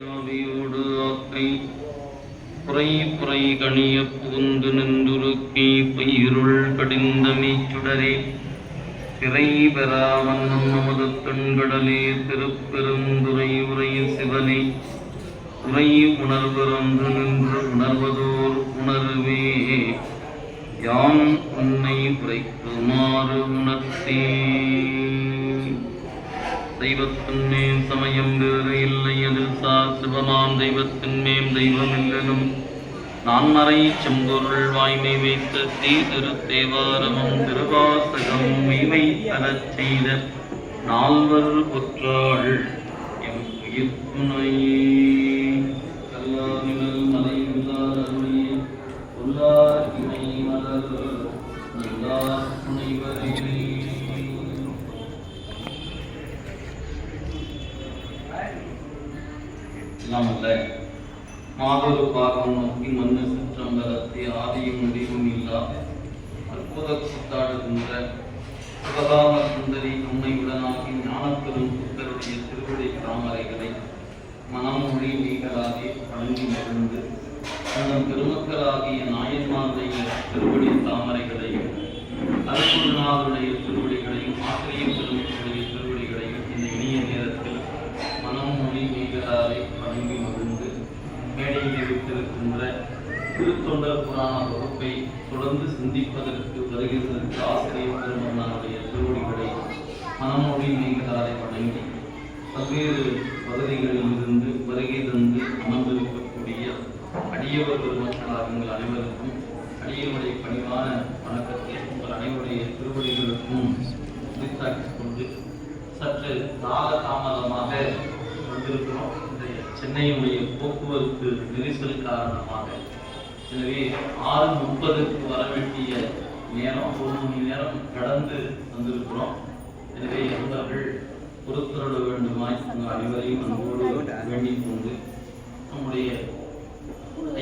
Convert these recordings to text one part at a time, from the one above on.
ஆவியோடு ஆக்கை புரை புரை கணியப் புகுந்து நின்றுருக்கி பயிருள் கடிந்தமை சுடரே பிறை பெறா வண்ணம் நமது கண்கடலே திருப்பெருந்துறை உரை சிவனே உரை உணர்வரன்று நின்று உணர்வதோர் உணர்வே யான் உன்னை உரைக்குமாறு உணர்த்தே. தெய்வத்தின் மேல் சமயம் வேறு இல்லை, அதில் சார் சிவமாம் தெய்வத்தின் மேல் தெய்வம் இல்லனும் நான் மறை செம்பொருள் வாய்மை வைத்த தீதிரு தேவாரமும் திருவாசகம் மெய்மை தரச் செய்த நால்வர் ஒற்றாள் எம் உயிர் துணையே. கல்லாவினல் மலை உள்ளார் அருளியே உள்ளார் இணை மலர் எல்லார் துணைவரே. மாதொரு பாகம் நோக்கி மண்ணு சிற்றம்பலத்தை ஆதியும் முடிவும் இல்லா அற்புத கூத்தாடுகின்ற சுபகாம சுந்தரி நம்மை உடனாகி ஞானப்பெரும் புத்தருடைய திருவிடை தாமரைகளை மனமொழி நீகளாகி வழங்கி மகிழ்ந்து தங்கள் பெருமக்களாகிய நாயன்மாருடைய திருவிடை தாமரைகளையும் அருள்நாளுடைய திருவிடைகளையும் ஆசிரிய பெருமக்களுடைய திருவிடைகளையும் இந்த இனிய நேரத்தில் மனமொழி நீகளாரை வழங்கி மகிழ்ந்து மேடையில் வைத்திருக்கின்ற திருத்தொண்டர் புராண வகுப்பை தொடர்ந்து சிந்திப்பதற்கு வருகிறதற்கு ஆசிரியர் பெருமன்னாருடைய திருவடிகளை மனமொழி நீங்களாரை வழங்கி பல்வேறு பகுதிகளில் இருந்து வருகை தந்து அமர்ந்திருக்கக்கூடிய அடியவர் பெருமக்களாக உங்கள் அனைவருக்கும் அடியவருடைய பணிவான வணக்கத்தை உங்கள் அனைவருடைய திருவடிகளுக்கும் உரித்தாக்கிக் கொண்டு சற்று கால தாமதமாக வந்திருக்கிறோம். சென்னையுடைய போக்குவரத்து நெரிசல் காரணமாக எனவே 6:30க்கு வர வேண்டிய நேரம் 1 மணி நேரம் கடந்து வந்திருக்கிறோம். எனவே அவர்கள் பொறுத்தருட வேண்டுமாய் உங்கள் அனைவரையும் அன்போடு வேண்டிக் கொண்டு நம்முடைய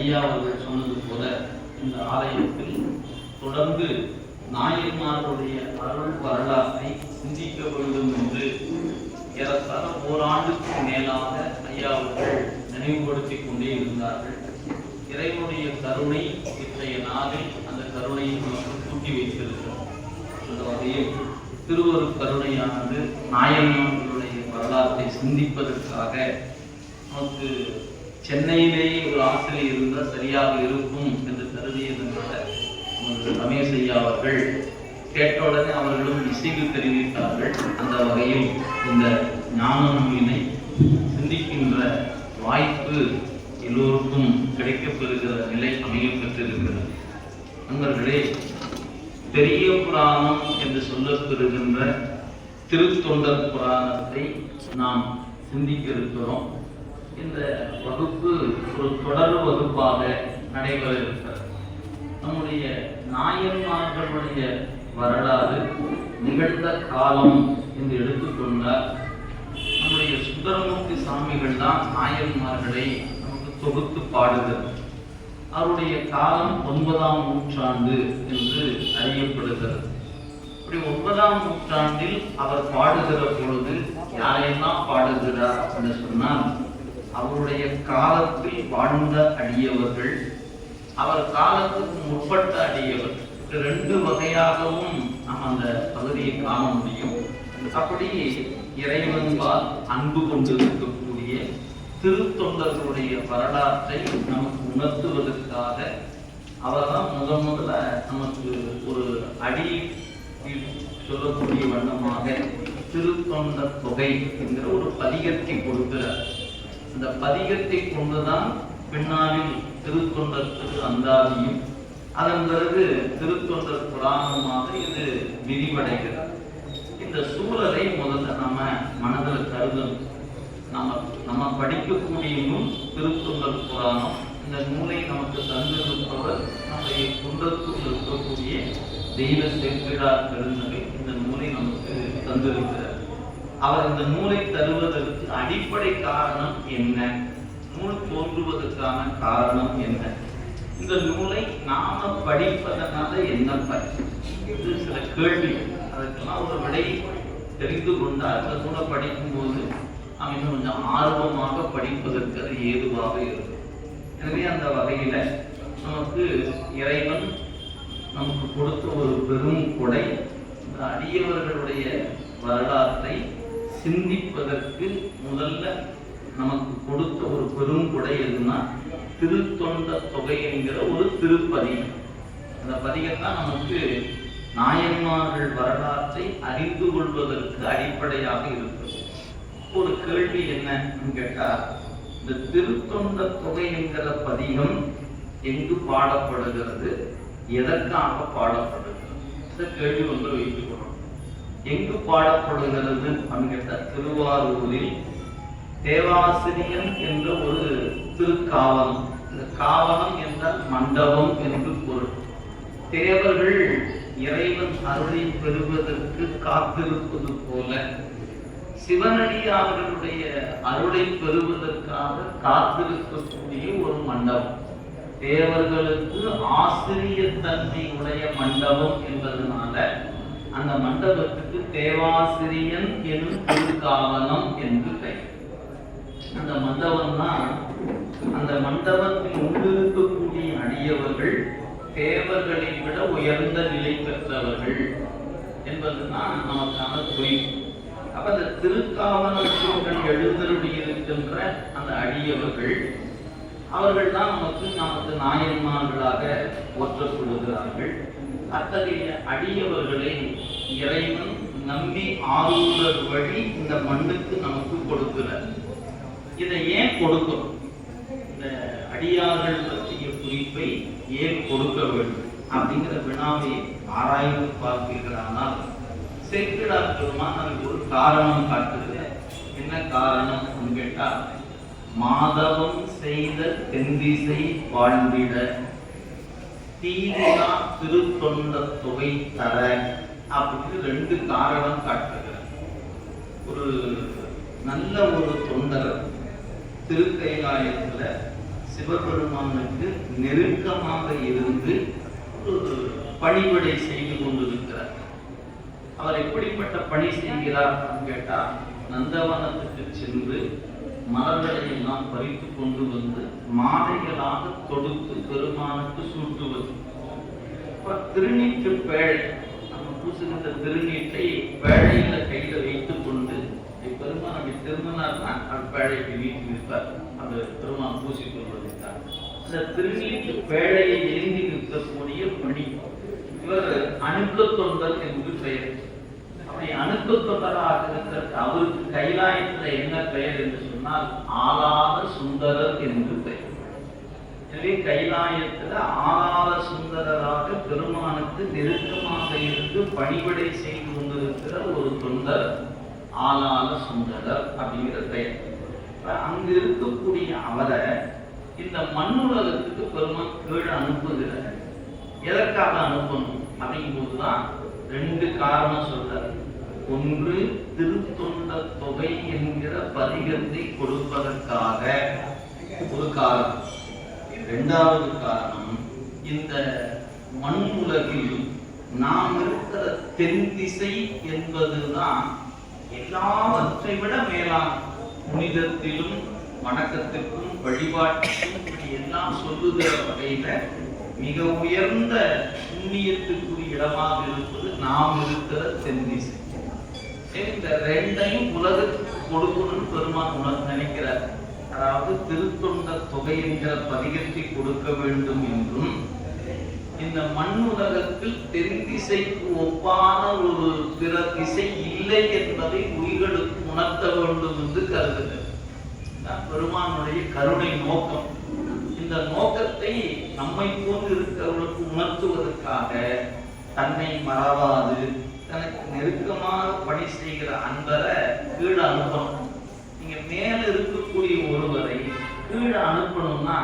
ஐயா அவர்கள் சொன்னது போல இந்த ஆலயத்தில் தொடர்ந்து நாயன்மார்களுடைய அருள் வரலாற்றை சிந்திக்க வேண்டும் என்று ஏறத்தாழ ஓராண்டுக்கு மேலாக ஐயா அவர்கள் நினைவுபடுத்திக் கொண்டே இருந்தார்கள். இறைவனுடைய கருணை இன்றைய நாளில் அந்த கருணையை நமக்கு தூக்கி வைத்திருக்கிறோம். அந்த வகையில் திருவரு கருணையானது நாயன்மார்களுடைய வரலாற்றை சிந்திப்பதற்காக நமக்கு சென்னையிலேயே ஒரு ஆசிரியர் இருந்தால் சரியாக இருக்கும் என்று கருதியதனால நமது ரமேஷ் ஐயா அவர்கள் கேட்டவுடனே அவர்களும் இசைவு தெரிவித்தார்கள். அந்த வகையில் இந்த ஞான நூலினை சிந்திக்கின்ற வாய்ப்பு எல்லோருக்கும் கிடைக்கப்பெறுகிற நிலை அமையப்பெற்றிருக்கிறது. நண்பர்களே, பெரிய புராணம் என்று சொல்லப்பெறுகின்ற திருத்தொண்டர் புராணத்தை நாம் சிந்திக்க இருக்கிறோம். இந்த வகுப்பு ஒரு தொடர் வகுப்பாக நடைபெற இருக்கிறது. நம்முடைய நாயன்மார்களுடைய வரலாறு நிகழ்ந்த காலம் என்று எடுத்துக்கொண்டால் நம்முடைய சுந்தரமூர்த்தி சாமிகள் தான் நாயன்மார்களை நமக்கு தொகுத்து பாடுகிறது. அவருடைய காலம் 9ஆம் நூற்றாண்டு என்று அறியப்படுகிறது. இப்படி 9ஆம் நூற்றாண்டில் அவர் பாடுகிற பொழுது யாரையெல்லாம் பாடுகிறார் என்று சொன்னால் அவருடைய காலத்தில் வாழ்ந்த அடியவர்கள், அவர் காலத்துக்கு முற்பட்ட அடியவர், 2 வகையாகவும் நாம் அந்த பகுதியை காண முடியும். அப்படி இறைவன்பால் அன்பு கொண்டிருக்கக்கூடிய திருத்தொண்டர்களுடைய வரலாற்றை நமக்கு உணர்த்துவதற்காக அவர்தான் முதல்ல நமக்கு ஒரு அடி சொல்லக்கூடிய வண்ணமாக திருத்தொண்டர் தொகை என்கிற ஒரு பதிகத்தை கொடுக்கிறார். அந்த பதிகத்தை கொண்டுதான் பின்னாளில் திருத்தொண்டர் திரு அந்தாதியும் அதன் பிறகு திருத்தொண்டர் புராணமாக இது விரிவடைகிறது. இந்த சூழலை முதல்ல நம்ம மனதில் கருதணும். நம்ம படிக்கக்கூடிய நூல் திருத்தொண்டர் புராணம். இந்த நூலை நமக்கு தந்திருப்பவர் நம்முடைய குன்றத்தூர் இருக்கக்கூடிய தெய்வ சேக்கிழார் பெருந்தகை இந்த நூலை நமக்கு தந்திருக்கிறார். அவர் இந்த நூலை தருவதற்கு அடிப்படை காரணம் என்ன, நூல் தோன்றுவதற்கான காரணம் என்ன, இந்த நூலை நாம படிப்பதனால என்ன பயன், இது சில கேள்வி. அதற்கெல்லாம் ஒரு விடை தெரிந்து கொண்டால் அந்த நூலை படிக்கும்போது நாம் இன்னும் கொஞ்சம் ஆர்வமாக படிப்பதற்கு அது ஏதுவாக இருக்கும். எனவே அந்த வகையில் நமக்கு இறைவன் நமக்கு கொடுத்த ஒரு பெரும் கொடை. இந்த அடியவர்களுடைய வரலாற்றை சிந்திப்பதற்கு முதல்ல நமக்கு கொடுத்த ஒரு பெரும் கொடை எதுனா திருத்தொண்ட தொகை என்கிற ஒரு திருப்பதிகம். அந்த பதிகம் தான் நமக்கு நாயன்மார்கள் வரலாற்றை அறிந்து கொள்வதற்கு அடிப்படையாக இருக்கிறது. ஒரு கேள்வி என்னன்னு கேட்டா, இந்த திருத்தொண்ட தொகை என்கிற பதிகம் எங்கு பாடப்படுகிறது, எதற்காக பாடப்படுகிறது? இந்த கேள்வி ஒன்று வைத்துக் கொள்ளணும். எங்கு பாடப்படுகிறது கேட்ட திருவாரூரில் தேவாசிரியன் என்ற ஒரு திருக்காவலம். இந்த காவலம் என்றால் மண்டபம் என்று பொருள். தேவர்கள் இறைவன் அருளை பெறுவதற்கு காத்திருப்பது போல சிவனடியார்களுடைய அருளை பெறுவதற்காக காத்திருக்கக்கூடிய ஒரு மண்டபம். தேவர்களுக்கு ஆசிரியர் தன்மை உடைய மண்டபம் என்பதனால அந்த மண்டபத்துக்கு தேவாசிரியன் எனும் திருக்காவலம் என்று பெயர். அந்த மண்டபம் தான், அந்த மண்டபத்தில் உள்ளிருக்கக்கூடிய அடியவர்கள் தேவர்களை விட உயர்ந்த நிலை பெற்றவர்கள் என்பதுதான் நமக்கான குறிப்பு. அப்ப அந்த திருக்காவலத்தில் எழுந்தருளியிருக்கின்ற அந்த அடியவர்கள் அவர்கள் தான் நமக்கு நாயன்மார்களாக போற்றப்படுகிறார்கள். அத்தகைய அடியவர்களை இறைவன் நம்பி ஆளுநர் வழி இந்த மண்ணுக்கு நமக்கு கொடுக்கிறார். இதை ஏன் கொடுக்கணும்? இந்த அடியார்கள் பற்றிய குறிப்பை ஏன் கொடுக்க வேண்டும் அப்படிங்கிற வினாவை ஆராய்ந்து பார்க்கிறானால் சேக்கிழார் பெருமான் அதுக்கு ஒரு காரணம் காட்டுகிறது. என்ன காரணம் கேட்டா, மாதவம் செய்த தென்திசை வாழ்ந்திட தீவிரா திருத்தொண்ட தொகை தர அப்படின்னு 2 காரணம் காட்டுகிறார். ஒரு நல்ல ஒரு தொண்டர் திருக்கைலாயத்துல சிவபெருமானுக்கு நெருக்கமாக இருந்து ஒரு பணிவிடை செய்து கொண்டிருக்கிறார். அவர் எப்படிப்பட்ட பணி செய்கிறார் கேட்டா, நந்தவனத்துக்கு சென்று மலர்களை எல்லாம் பறித்து கொண்டு வந்து மாலைகளாக தொடுத்து பெருமானுக்கு சூட்டுவது. திருநீற்று பேழை, நம்ம பூசுகின்ற திருநீற்றை பேழையில கையில வைத்துக் கொண்டு பெருமான் அப்படி திருமணம்னா அது பேழைக்கு வீட்டு நிற்பார். அந்த பெருமான் பூசி கொள்வதற்காக அந்த திருநீற்று பேழையை ஏந்தி நிற்கக்கூடிய பணி. இவர் அணுக்க தொண்டர் என்று பெயர். அப்படி அணுக்க தொண்டராக இருக்கிற அவருக்கு கைலாயத்துல என்ன பெயர் என்று சொன்னால் ஆளாத சுந்தரர் என்று பெயர். எனவே கைலாயத்துல ஆளாத சுந்தரராக பெருமானுக்கு நெருக்கமாக இருந்து பணிவிடை செய்து கொண்டிருக்கிற ஒரு தொண்டர் ஆளாத சுந்தரர் அப்படிங்கிற பெயர். அங்கு இருக்கக்கூடிய அவரை இந்த மண்ணுலகத்துக்கு பெருமான் கீழே அனுப்புகிறார். எதற்காக அனுப்பணும் அப்படிங்கும் போதுதான் 2 காரணம் சொல்றார். ஒன்று, திருத்தொண்ட தொகை என்கிற பதிகத்தை கொடுப்பதற்காக ஒரு காரணம். 2வது காரணம், இந்த மண் உலகில் நாம் இருக்கிற தென் திசை என்பதுதான் எல்லாவற்றை விட மேலான புனிதத்திலும் வணக்கத்திற்கும் வழிபாட்டிற்கும் எல்லாம் சொல்லுகிற வகையில மிக உயர்ந்த புண்ணியத்துக்குரிய இடமாக இருப்பது நாம் இருக்கிற தென் திசை. இந்த 2ஐயும் உலகத்துக்கு கொடுக்கணும்னு பெருமான் நினைக்கிறார். அதாவது திருத்தொண்ட தொகை என்கிற பதிகத்தை கொடுக்க வேண்டும் என்றும், இந்த மண் உலகத்தில் தென் திசைக்கு ஒப்பான ஒரு பிற திசை இல்லை என்பதை உயிர்களுக்கு உணர்த்த வேண்டும் என்று கருதுகிறது. பெருமானுடைய கருணை நோக்கம். இந்த நோக்கத்தை நம்மை போன்று இருக்கிறவர்களுக்கு உணர்த்துவதற்காக தன்னை மறவாது தனக்கு நெருக்கமாக பணி செய்கிற அன்பரை கீழே அனுப்பணும். நீங்க மேல இருக்கக்கூடிய ஒருவரை கீழே அனுப்பணும்னா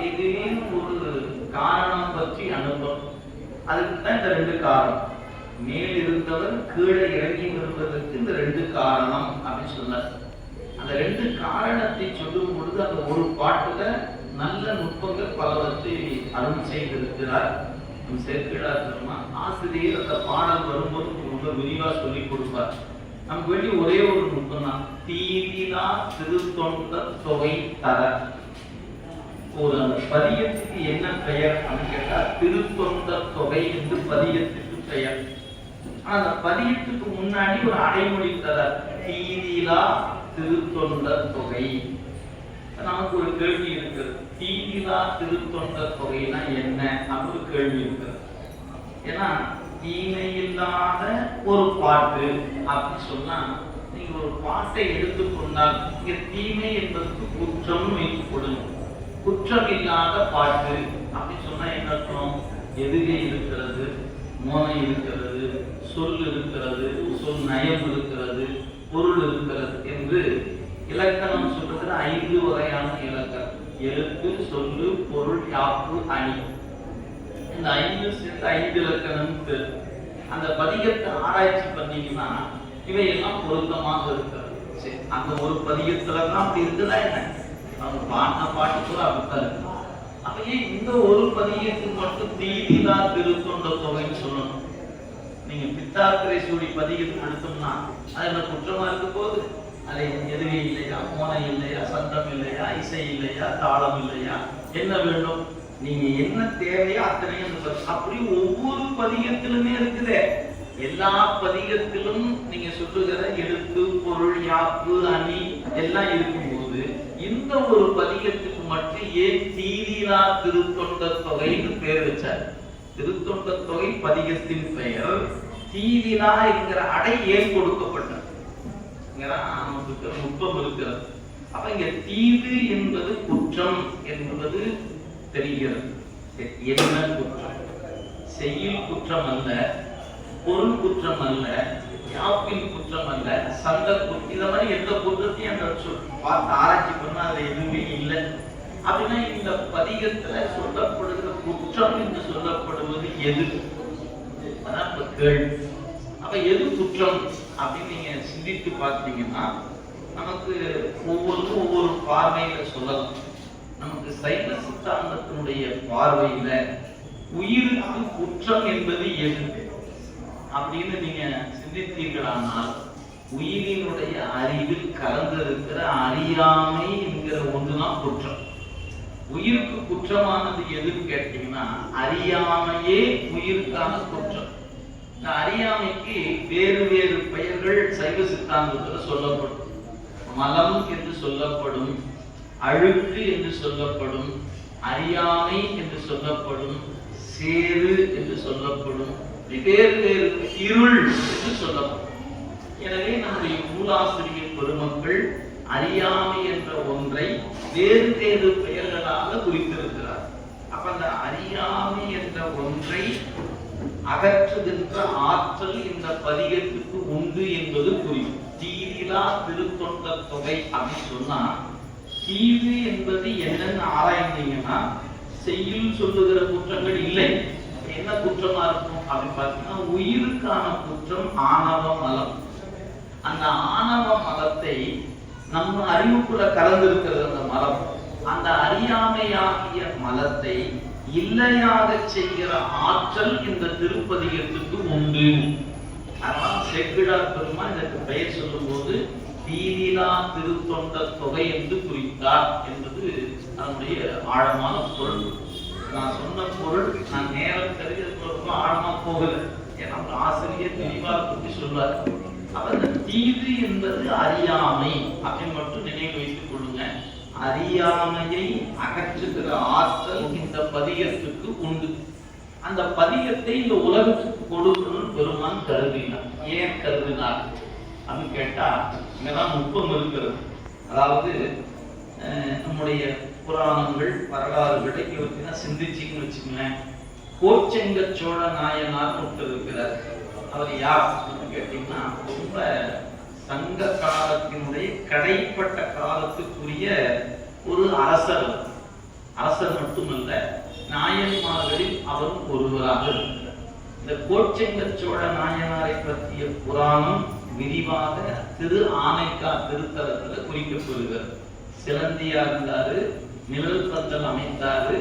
ஏதேனும் ஒரு காரணம் பற்றி அனுப்பணும். அதுக்கு தான் இந்த 2 காரணம். மேல் இருந்தவர் கீழே இறங்கி வருவதற்கு இந்த 2 காரணம் அப்படின்னு சொன்னார். அந்த 2 காரணத்தை சொல்லும் பொழுது அந்த ஒரு பாட்டுல நல்ல நுட்பங்கள் பலவற்றை அருள் செய்திருக்கிறார். சேர்க்கிறார். ஆசிரியர் அந்த பாடல் வரும்போது ரொம்ப விரிவா சொல்லிக் கொடுப்பார். நமக்கு வேண்டிய ஒரே ஒரு நுட்பம் தான். தீவிலா திருத்தொண்ட தொகை தர. ஒரு அந்த பதியத்துக்கு என்ன பெயர் அப்படின்னு கேட்டா திருத்தொண்ட தொகை என்று பதியத்துக்கு பெயர். அந்த பதியத்துக்கு முன்னாடி ஒரு அடைமொழி தர, தீவிலா திருத்தொண்ட தொகை. நமக்கு ஒரு கேள்வி இருக்கிறது, தீவிலா திருத்தொண்ட தொகைனா என்ன அப்படின்னு கேள்வி இருக்கிறது. ஏன்னா தீமை இல்லாத ஒரு பாட்டு அப்படின்னு சொன்னா, நீங்க ஒரு பாட்டை எடுத்துக்கொண்டால் இங்க தீமை என்பதற்கு குற்றம் வைத்துக்கொள்ளும். குற்றம் இல்லாத பாட்டு அப்படின்னு சொன்னா என்ன அர்த்தம்? எதுகை இருக்கிறது, மோனை இருக்கிறது, சொல் இருக்கிறது, சொல் நயம் இருக்கிறது, பொருள் இருக்கிறது என்று இலக்கணம் சொல்றதுல 5 வகையான இலக்கணம். எழுத்து, சொல்லு, பொருள், யாப்பு, அணி. இந்த 5 சேர்ந்து 5 இலக்கணம். அந்த பதிகத்தை ஆராய்ச்சி பண்ணீங்கன்னா இவையெல்லாம் பொருத்தமாக இருக்கிறது. சரி, அந்த ஒரு பதிகத்துலதான் அப்படி இருக்குதா என்ன? அவங்க பாடின பாட்டு கூட அப்படித்தான் இருக்கு. அப்பயே இந்த ஒரு பதிகத்துக்கு மட்டும் தீவிலா திருத்தொண்ட தொகைன்னு சொல்லணும். நீங்க பித்தாத்திரை சூடி பதிகத்துக்கு எடுத்தோம்னா அது என்ன குற்றமா இருக்க போகுது? அது எதுகை இல்லையா, மோனை இல்லையா, சந்தம் இல்லையா, இசை இல்லையா, தாளம் இல்லையா, என்ன வேண்டும்? நீங்க என்ன தேவையோ அத்தனையும் அப்படி ஒவ்வொரு பதிகத்திலுமே இருக்குது. எல்லா பதிகத்திலும் நீங்க சொல்லுகிற எழுத்து, பொருள், யாப்பு, அணி எல்லாம் இருக்கும்போது இந்த ஒரு பதிகத்துக்கு மட்டும் ஏன் தீவிலா திருத்தொண்ட தொகைன்னு பேர் வச்சார்? திருத்தொண்ட தொகை பதிகத்தின் பெயர். தீவிலா என்கிற அடை ஏன் கொடுக்கப்பட்டது? நமக்கு நுட்பம் இருக்கிறது. அப்ப இங்க தீது என்பது குற்றம் என்பது தெரிகிறது. என்ன குற்றம்? செய்யுள் குற்றம் அல்ல, பொருள் குற்றம் அல்ல, யாப்பின் குற்றம் அல்ல, சந்த குற்றம். இத மாதிரி எந்த குற்றத்தையும் அந்த பார்த்து ஆராய்ச்சி பண்ணா அது எதுவுமே இல்லை. அப்படின்னா இந்த பதிகத்துல சொல்லப்படுகிற குற்றம் என்று சொல்லப்படுவது எது? அதான் கேள்வி. அப்ப எது குற்றம் அப்படின்னு நீங்க சிந்தித்து பார்த்தீங்கன்னா நமக்கு ஒவ்வொருக்கும் ஒவ்வொரு பார்வையில சொல்லலாம். நமக்கு சைவ சித்தாந்தத்தினுடைய பார்வையில உயிருக்கு குற்றம் என்பது எது அப்படின்னு நீங்க சிந்தித்தீர்களானால், உயிரினுடைய அறிவில் கலந்திருக்கிற அறியாமை என்கிற ஒன்றுதான் குற்றம். உயிருக்கு குற்றமானது எதுன்னு கேட்டீங்கன்னா அறியாமையே உயிருக்கான குற்றம். இந்த அறியாமைக்கு வேறு வேறு பெயர்கள் சைவ சித்தாந்தத்தில் சொல்லப்படும். மலம் என்று சொல்லப்படும், அழுக்கு என்று சொல்லப்படும், அறியாமை என்று சொல்லப்படும், சேறு என்று சொல்லப்படும், வேறு வேறு இருள் என்று சொல்லப்படும். எனவே நம்முடைய நூலாசிரியர் பெருமக்கள் அறியாமை என்ற ஒன்றை வேறு வேறு பெயர்களாக குறித்திருக்கிறார். அப்ப அந்த அறியாமை என்ற ஒன்றை அகற்றுகின்ற ஆற்றல் இந்த பதிகத்துக்கு உண்டு என்பது புரியும். தீவிலா திருத்தொண்ட தொகை அப்படின்னு சொன்னா, தீவு என்பது என்னன்னு ஆராய்ந்தீங்கன்னா செய்யுள் சொல்லுகிற குற்றங்கள் இல்லை. என்ன குற்றமா இருக்கும் அப்படின்னு பார்த்தீங்கன்னா, உயிருக்கான குற்றம் ஆணவ மலம். அந்த ஆணவ மலத்தை நம்ம அறிவுக்குள்ள கலந்திருக்கிறது அந்த மலம். அந்த அறியாமையாகிய மலத்தை இல்லையாக செய்கிற ஆற்றல் இந்த திருப்பதிகத்துக்கு உண்டு. அதனால செக்கிழார் பெருமான் இதற்கு பெயர் சொல்லும் போது தீவிலா திருத்தொண்ட தொகை என்று குறித்தார் என்பது அதனுடைய ஆழமான பொருள். நான் சொன்ன பொருள் நான் நேரம் கருதி ரொம்ப ஆழமா போகல. ஏன்னா ஆசிரியர் தெளிவாக பற்றி சொல்வார். அப்ப இந்த தீது என்பது அறியாமை அப்படின்னு மட்டும் நினைவு வைத்துக் கொள்ளுங்க. அறியாமையை அகற்றுகிற ஆற்றல் இந்த பதிகத்துக்கு உண்டு. அந்த பதிகத்தை இந்த உலகத்துக்கு கொடுக்கணும் பெருமான் கருதினார். ஏன் கருதினார் அப்படின்னு கேட்டா இங்கதான் நுட்பம் இருக்கிறது. அதாவது நம்முடைய புராணங்கள் வரலாறுகளை இவற்றினா சிந்திச்சிங்கன்னு வச்சுக்கோங்களேன். கோச்செங்க சோழ நாயனார் ஒருத்தர் இருக்கிறார். அவர் யார் அப்படின்னு கேட்டீங்கன்னா ரொம்ப சங்க காலத்தினுடைய கடைப்பட்ட காலத்துக்குரிய ஒரு அரசர். அரசர் மட்டுமல்ல, நாயன்மார்களில் அவரும் ஒருவராக இருக்கிறார். இந்த கோச்செங்க சோழ நாயனாரை பற்றிய புராணம் விரிவாக திரு ஆனைக்கா திருத்தலத்துல குறிக்கப்படுகிறது. சிலந்தியா இருந்தாரு, நிழல் பந்தல் அமைத்தாரு,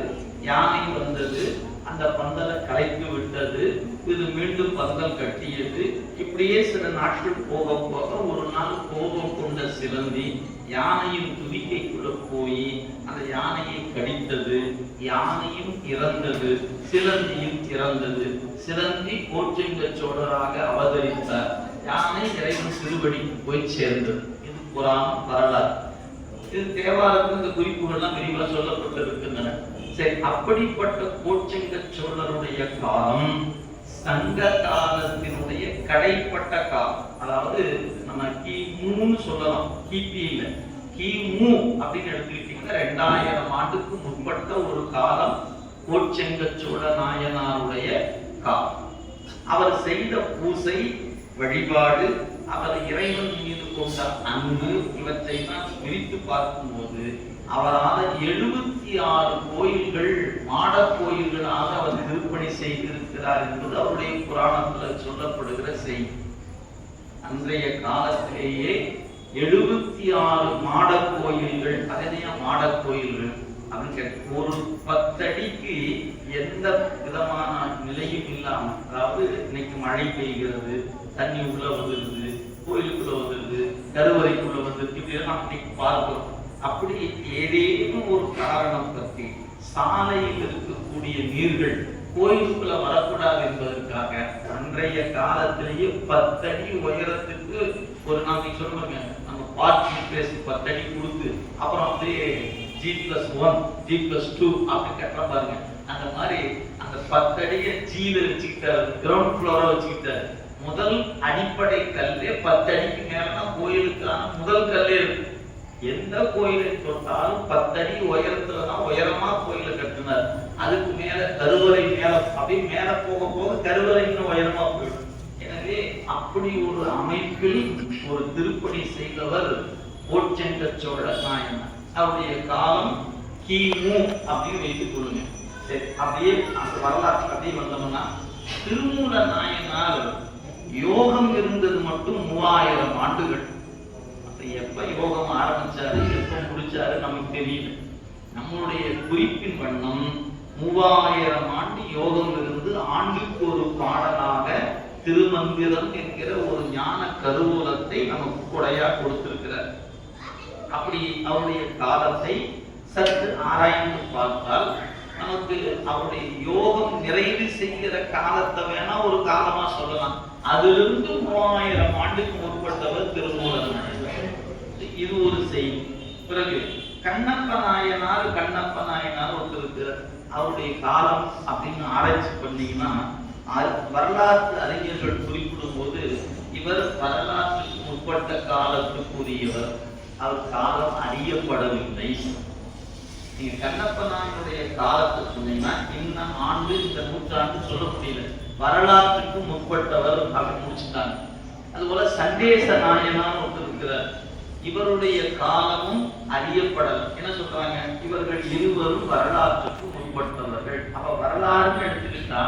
யானை வந்தது, அந்த பந்தலை கலைத்து விட்டது. இது மீண்டும் பந்தல் கட்டியது. இப்படியே சில நாட்கள் போக போக ஒரு நாள் கோபம் கொண்ட சிலந்தி யானையின் துதிக்கைக்குள்ள போய் அந்த யானையை கடித்தது. யானையும் இறந்தது, சிலந்தியும் இறந்தது. சிலந்தி கோச்செங்க சோழராக அவதரித்தார். யானை இறைவன் திருவடிக்கு போய் சேர்ந்தது. இது புராணம் வரலாறு. இது தேவாரத்தில் இந்த குறிப்புகள்லாம் விரிவாக சொல்லப்பட்டிருக்கின்றன. சரி, அப்படிப்பட்ட கோச்செங்க சோழருடைய காலம் சங்க காலத்தினுடைய கடைப்பட்ட காலம். அதாவது நம்ம கிமுன்னு சொல்லலாம், கிபி இல்ல, கிமு அப்படின்னு எடுத்துக்கிட்டீங்கன்னா 2000 ஆண்டுக்கு முற்பட்ட ஒரு காலம் கோச்செங்க சோழ நாயனாருடைய காலம். அவர் செய்த பூசை, வழிபாடு, அவர் இறைவன் மீது கொண்ட அன்பு, இவற்றை நான் விரித்து பார்க்கும்போது அவரால் 76 கோயில்கள் மாட கோயில்களாக அவர் திருப்பணி செய்திருக்கிறார் என்பது அவருடைய புராணத்தில் சொல்லப்படுகிற செய்தி. அன்றைய காலத்திலேயே 76 மாட கோயில்கள். அதனையா மாட கோயில்கள் அப்படின்னு ஒரு 10 அடிக்கு எந்த விதமான நிலையும் இல்லாம, அதாவது இன்னைக்கு மழை பெய்கிறது, தண்ணி உள்ள வந்துருது, கோயிலுக்குள்ள வந்துருது, கருவறைக்குள்ள வந்துருக்கு, இப்படி எல்லாம் இன்னைக்கு பார்க்கிறோம். அப்படி ஏதேனும் ஒரு காரணம் பற்றி சாலையில் இருக்கக்கூடிய நீர்கள் கோயிலுக்குள்ள வரக்கூடாது என்பதற்காக அன்றைய காலத்திலேயே 10 அடி உயரத்துக்கு ஒரு நாளைக்கு சொல்லுவாங்க, நம்ம பார்க்கிங் ஸ்பேஸ் 10 அடி கொடுத்து அப்புறம் அப்படியே G+1 G+2 அப்படி கட்ட பாருங்க. அந்த மாதிரி அந்த 10 அடியை ஜீல வச்சுக்கிட்டாரு, கிரவுண்ட் ஃப்ளோரா வச்சுக்கிட்டாரு. முதல் அடிப்படை கல்லே 10 அடிக்கு மேலதான் கோயிலுக்கான முதல் கல்லே இருக்கு. எந்த கோயிலை தொட்டாலும் 10 அடி உயரத்துலதான் உயரமா கோயிலை கட்டினார். அதுக்கு மேல கருவறை மேல அப்படியே மேல போக போக கருவறை இன்னும் உயரமா போயிடும். எனவே அப்படி ஒரு அமைப்பில் ஒரு திருப்பணி செய்தவர் கோச்செங்க சோழ நாயனார். அவருடைய காலம் கிமு அப்படின்னு வைத்துக் கொள்ளுங்க. சரி, அப்படியே அந்த வரலாற்று அப்படியே வந்தோம்னா திருமூல நாயனார் யோகம் இருந்தது மட்டும் 3000 ஆண்டுகள். எப்ப யோகம் ஆரம்பிச்சாரு, எப்ப முடிச்சாரு நமக்கு தெரியல. நம்மளுடைய குறிப்பின் வண்ணம் 3000 ஆண்டு யோகம் இருந்து ஆண்டுக்கு ஒரு பாடலாக திருமந்திரம் என்கிற ஒரு ஞான கருவூலத்தை நமக்கு கொடையா கொடுத்திருக்கிறார். அப்படி அவருடைய காலத்தை சற்று ஆராய்ந்து பார்த்தால் நமக்கு அவருடைய யோகம் நிறைவு செய்கிற காலத்தை வேணா ஒரு காலமா சொல்லலாம். அதிலிருந்து 3000 ஆண்டுக்கு முற்பட்டவர் திருமூலர். இது ஒரு செய்தி. பிறகு கண்ணப்ப நாயனார் ஒருத்தர் இருக்கிறார். அவருடைய காலம் அப்படின்னு ஆராய்ச்சி பண்ணீங்கன்னா வரலாற்று அறிஞர்கள் குறிப்பிடும் போது இவர் வரலாற்றுக்கு முற்பட்ட காலத்துக்குரியவர். அவர் காலம் அறியப்படவில்லை. நீங்க கண்ணப்ப நாயனுடைய காலத்தை சொன்னீங்கன்னா இந்த ஆண்டு இந்த நூற்றாண்டு சொல்ல முடியல, வரலாற்றுக்கு முற்பட்டவர் அப்படின்னு முடிச்சுட்டாங்க. அதுபோல சண்டேச நாயனார் ஒருத்தர் இருக்கிறார். இவருடைய காலமும் அறியப்படல. என்ன சொல்றாங்க, இவர்கள் இருவரும் வரலாற்றுக்கு முற்பட்டவர்கள். அப்ப வரலாறுன்னு எடுத்துக்கிட்டா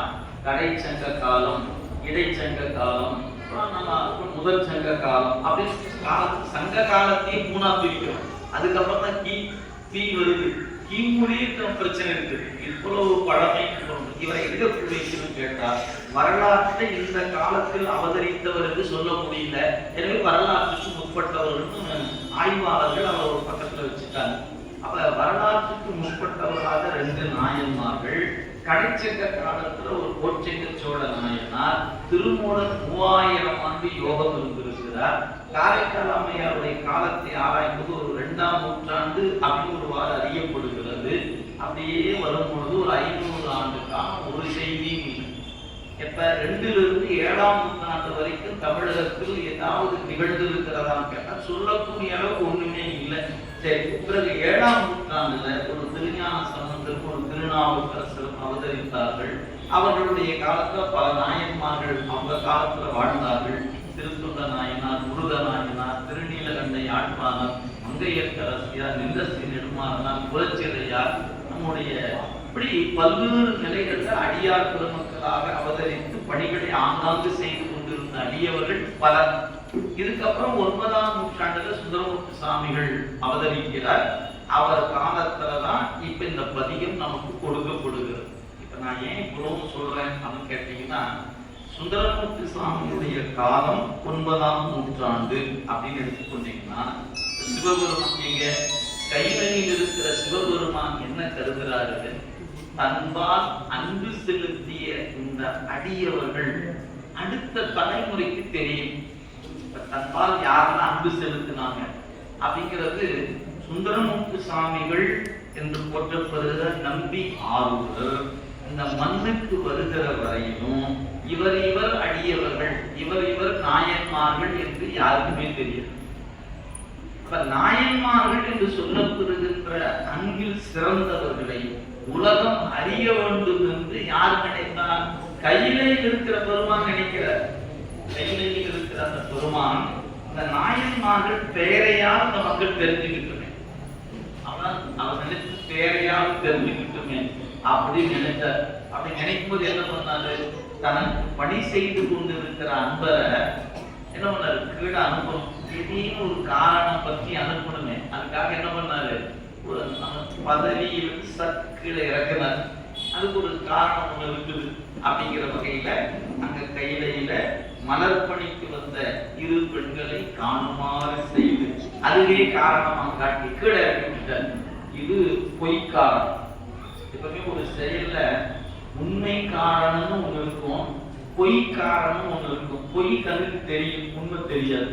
கடைச்சங்க காலம், இடைச்சங்க காலம், முதல் சங்க காலம் அப்படின்னு சங்க காலத்தையே 3ஆ பிரிக்கிறோம். அதுக்கப்புறம் தான் கி வருது. கிமுலே பிரச்சனை இருக்கு. இவ்வளவு பழமை இவரை எதிர்ப்பு கேட்டா வரலாற்றை இந்த காலத்தில் அவதரித்தவர் என்று சொல்ல முடியல. எனவே வரலாற்றுக்கு முற்பட்டவர்கள் ஆய்வாளர்கள் அவர் ஒரு பக்கத்துல வச்சுட்டாங்க. அப்ப வரலாற்றுக்கு முற்பட்டவராக 2 நாயன்மார்கள். கடைச்சங்க காலத்துல ஒரு கோச்செங்க சோழ நாயனார். திருமூலர் 3000 ஆண்டு யோகம் இருந்திருக்கிறார். காரைக்கால் அம்மையாருடைய காலத்தை ஆராய்ந்து ஒரு 2ஆம் நூற்றாண்டு அப்படின்னு ஒருவாறு அறியப்படுகிறது. அப்படியே வரும்பொழுது ஒரு 500 ஆண்டுக்கான ஒரு செய்தியும் இல்லை. எப்ப 2லிருந்து 7ஆம் நூற்றாண்டு வரைக்கும் தமிழகத்தில் ஏதாவது நிகழ்ந்து இருக்கிறதான்னு கேட்டா சொல்லக்கூடிய அளவுக்கு ஒண்ணுமே இல்லை. சரி, பிறகு 7ஆம் நூற்றாண்டுல ஒரு திருஞான சம்பந்தர், ஒரு திருநாவுக்கரசர் அவதரித்தார்கள். அவர்களுடைய காலத்துல பல நாயன்மார்கள் அவங்க காலத்துல வாழ்ந்தார்கள். திருத்தொண்ட நாயனார், முருக நாயனார், திருநீலகண்ட யாழ்ப்பாணர், மங்கையர்க்கரசியார், நிந்தஸ்ரீ நெடுமாறனார், புரட்சியரையார், நம்முடைய இப்படி பல்வேறு நிலைகள்ல அடியார் பெருமக்களாக அவதரித்து பணிகளை ஆங்காங்கு செய்து கொண்டிருந்த அடியவர்கள் பலர். இதுக்கப்புறம் 9ஆம் நூற்றாண்டுல சுந்தரமூர்த்தி சுவாமிகள் அவதரிக்கிறார். அவர் காலத்துலதான் இப்ப இந்த பதிகம் நமக்கு கொடுக்கப்படுகிறது. இப்ப நான் ஏன் இவ்வளவு சொல்றேன் அப்படின்னு கேட்டீங்கன்னா, சுந்தரமூர்த்தி சுவாமியுடைய காலம் 9ஆம் நூற்றாண்டு அப்படின்னு எடுத்துக்கொண்டீங்கன்னா, சிவபெருமான் எங்க கைவனில் இருக்கிற சிவபெருமான் என்ன கருதுகிறார்கள்? தன்பால் அன்பு செலுத்திய இந்த அடியவர்கள் அடுத்த தலைமுறைக்கு தெரியும். தன்பால் யாரெல்லாம் அன்பு செலுத்தினாங்க அப்படிங்கிறது சுந்தரமூர்த்தி சுவாமிகள் என்று போற்றப்படுகிற நம்பி ஆரூரர் இந்த மண்ணுக்கு வருகிற வரையிலும் இவர் அடியவர்கள், இவர் நாயன்மார்கள் என்று யாருக்குமே தெரியும். நாயன்மார்கள் என்று சொல்லப்படுகின்ற அன்பில் சிறந்தவர்களை உலகம் அறிய வேண்டும் என்று யார் நினைத்தார்? கையிலையில் இருக்கிற பெருமான் நினைக்கிறார். கையிலையில் இருக்கிற அந்த பெருமான் இந்த நாயன்மார்கள் பெயரையால் இந்த மக்கள் தெரிஞ்சுக்கிட்டுமே, அவர் நினைச்சு பெயரையால் தெரிஞ்சுக்கிட்டுமே அப்படின்னு நினைச்சார். அப்படி நினைக்கும் போது என்ன பண்ணாரு? தனக்கு பணி செய்து கொண்டிருக்கிற அன்பரை என்ன பண்ணாரு? கீழே அனுப்பணும். திடீர்னு ஒரு காரணம் பற்றி அனுப்பணுமே, அதுக்காக என்ன பண்ணாரு? ஒரு பதவியில் சற்கீழே இறக்குனார். அதுக்கு ஒரு காரணம் ஒண்ணு இருக்குது. அப்படிங்கிற வகையில அங்க கையிலையில மலர்பணிக்கு வந்த இரு பெண்களை காணுமாறு செய்து அதுவே காரணமாக காட்டி கீழே இறக்கிவிட்டார். இது பொய்க்காரணம். எப்பவுமே ஒரு செயல்ல உண்மை காரணம்னு ஒண்ணு இருக்கும், பொய் காரணம் ஒண்ணு இருக்கும். பொய் கண்ணுக்கு தெரியும், உண்மை தெரியாது.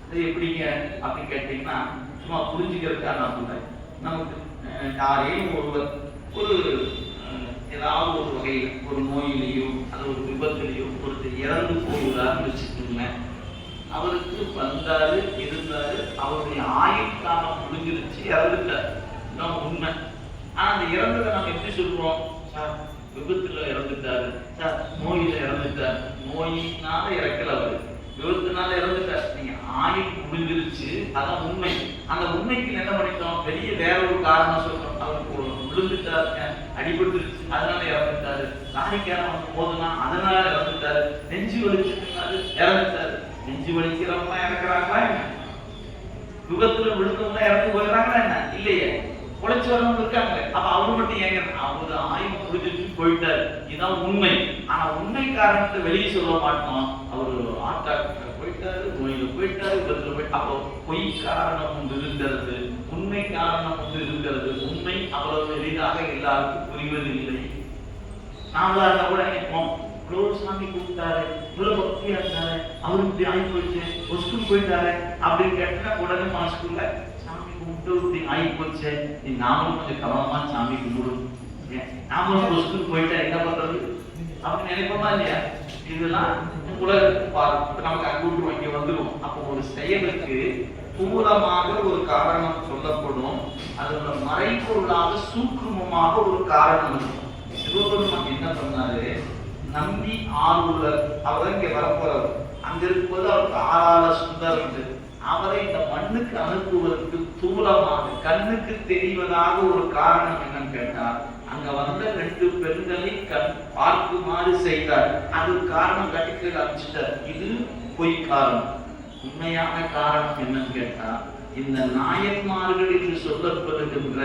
அது எப்படிங்க அப்படின்னு கேட்டீங்கன்னா, சும்மா புரிஞ்சுக்கிறதுக்காக நான் சொல்றேன். நமக்கு யாரையும் ஒருவர் ஒரு ஏதாவது ஒரு வகையில் ஒரு நோயிலையோ அது ஒரு விபத்திலையோ ஒருத்தர் இறந்து போகிறாருன்னு வச்சுக்கோங்க. அவருக்கு வந்தாரு, இருந்தாரு, அவருடைய ஆயுட்காலம் முடிஞ்சிருச்சு, இறந்துட்டார். இதுதான் உண்மை. ஆனா அந்த இறந்ததை நம்ம எப்படி சொல்றோம்? சார் விபத்துல இறந்துட்டாரு, சார் நோயில இறந்துட்டார். நோயினால இறக்கல, அவரு விபத்துனால இறந்துட்டார். நீங்க ஆயுள் முடிஞ்சிருச்சு, அதான் உண்மை. அந்த உண்மைக்கு என்ன பண்ணிட்டோம்? பெரிய வேற ஒரு காரணம் சொல்றோம். அவருக்கு விழுந்துட்டாருங்க, அடிபட்டுருச்சு, அதனால இறந்துட்டாரு. லாரிக்காரன் போதுனா அதனால இறந்துட்டாரு. நெஞ்சு வலிச்சுட்டாரு, இறந்துட்டாரு. நெஞ்சு வலிக்கிறவங்க இறக்குறாங்களா என்ன? விபத்துல விழுந்தவங்க இறந்து போயிடுறாங்களா என்ன? இல்லையே, உழைச்சு வரவங்க இருக்காங்க. அப்ப அவரு மட்டும் ஏங்க? அவரு ஆயுள் முடிஞ்சிட்டு போயிட்டாரு, இதுதான் உண்மை. ஆனா உண்மை காரணத்தை வெளியே சொல்ல மாட்டோம். அவரு ஆட்டாக்கு போயிட்டாரு, நோயில போயிட்டாரு, விபத்துல போயிட்டு. அப்போ பொய் காரணம் ஒன்று இருக்கிறது, உண்மை காரணம் ஒன்று இருக்கிறது. உண்மை அவ்வளவு எளிதாக எல்லாருக்கும் புரிவதில்லை. நாமளா இருந்தா கூட நினைப்போம், இவ்வளவு சாமி கூப்பிட்டாரு, இவ்வளவு பக்தியா இருந்தாரு, அவருக்கு இப்படி ஆகி போயிடுச்சு, ஒரு ஸ்கூல் போயிட்டாரு அப்படின்னு கேட்டா உடனே மனசுக்குள்ள சாமி கும்பிட்டு இப்படி ஆகி போச்சு, நீ நாமளும் கொஞ்சம் கவனமா சாமி கும்பிடும், நாமளும் ஒரு ஸ்கூல் போயிட்டா என்ன பண்றது அப்படின்னு நினைப்போமா இல்லையா? இதெல்லாம் உலகத்துக்கு பார்த்து நமக்கு அங்கூட்டு வாங்கி வந்துடும். அப்போ ஒரு செயலுக்கு பூரமாக ஒரு காரணம் சொல்லப்படும், அதோட மறைப்பொருளாக சூக்குமமாக ஒரு காரணம் இருக்கும். சிவபெருமான் என்ன பண்ணாரு? நம்பி ஆரூரர் அவர் இங்க வரப்போறவர். அங்க இருக்கும்போது அவருக்கு ஆறால சுந்தரம் உண்டு. அவரை இந்த மண்ணுக்கு அனுப்புவதற்கு தூரமாக கண்ணுக்கு தெரிவதாக ஒரு காரணம் என்னன்னு கேட்டார், அங்க வந்த 2 பெண்களை கண் பார்க்குமாறு செய்தார். அது காரணம் கட்டிக்கு அனுப்பிச்சிட்டார். இது பொய் காரணம். உண்மையான காரணம் என்னன்னு கேட்டா, இந்த நாயன்மார்கள் என்று சொல்லப்படுகின்ற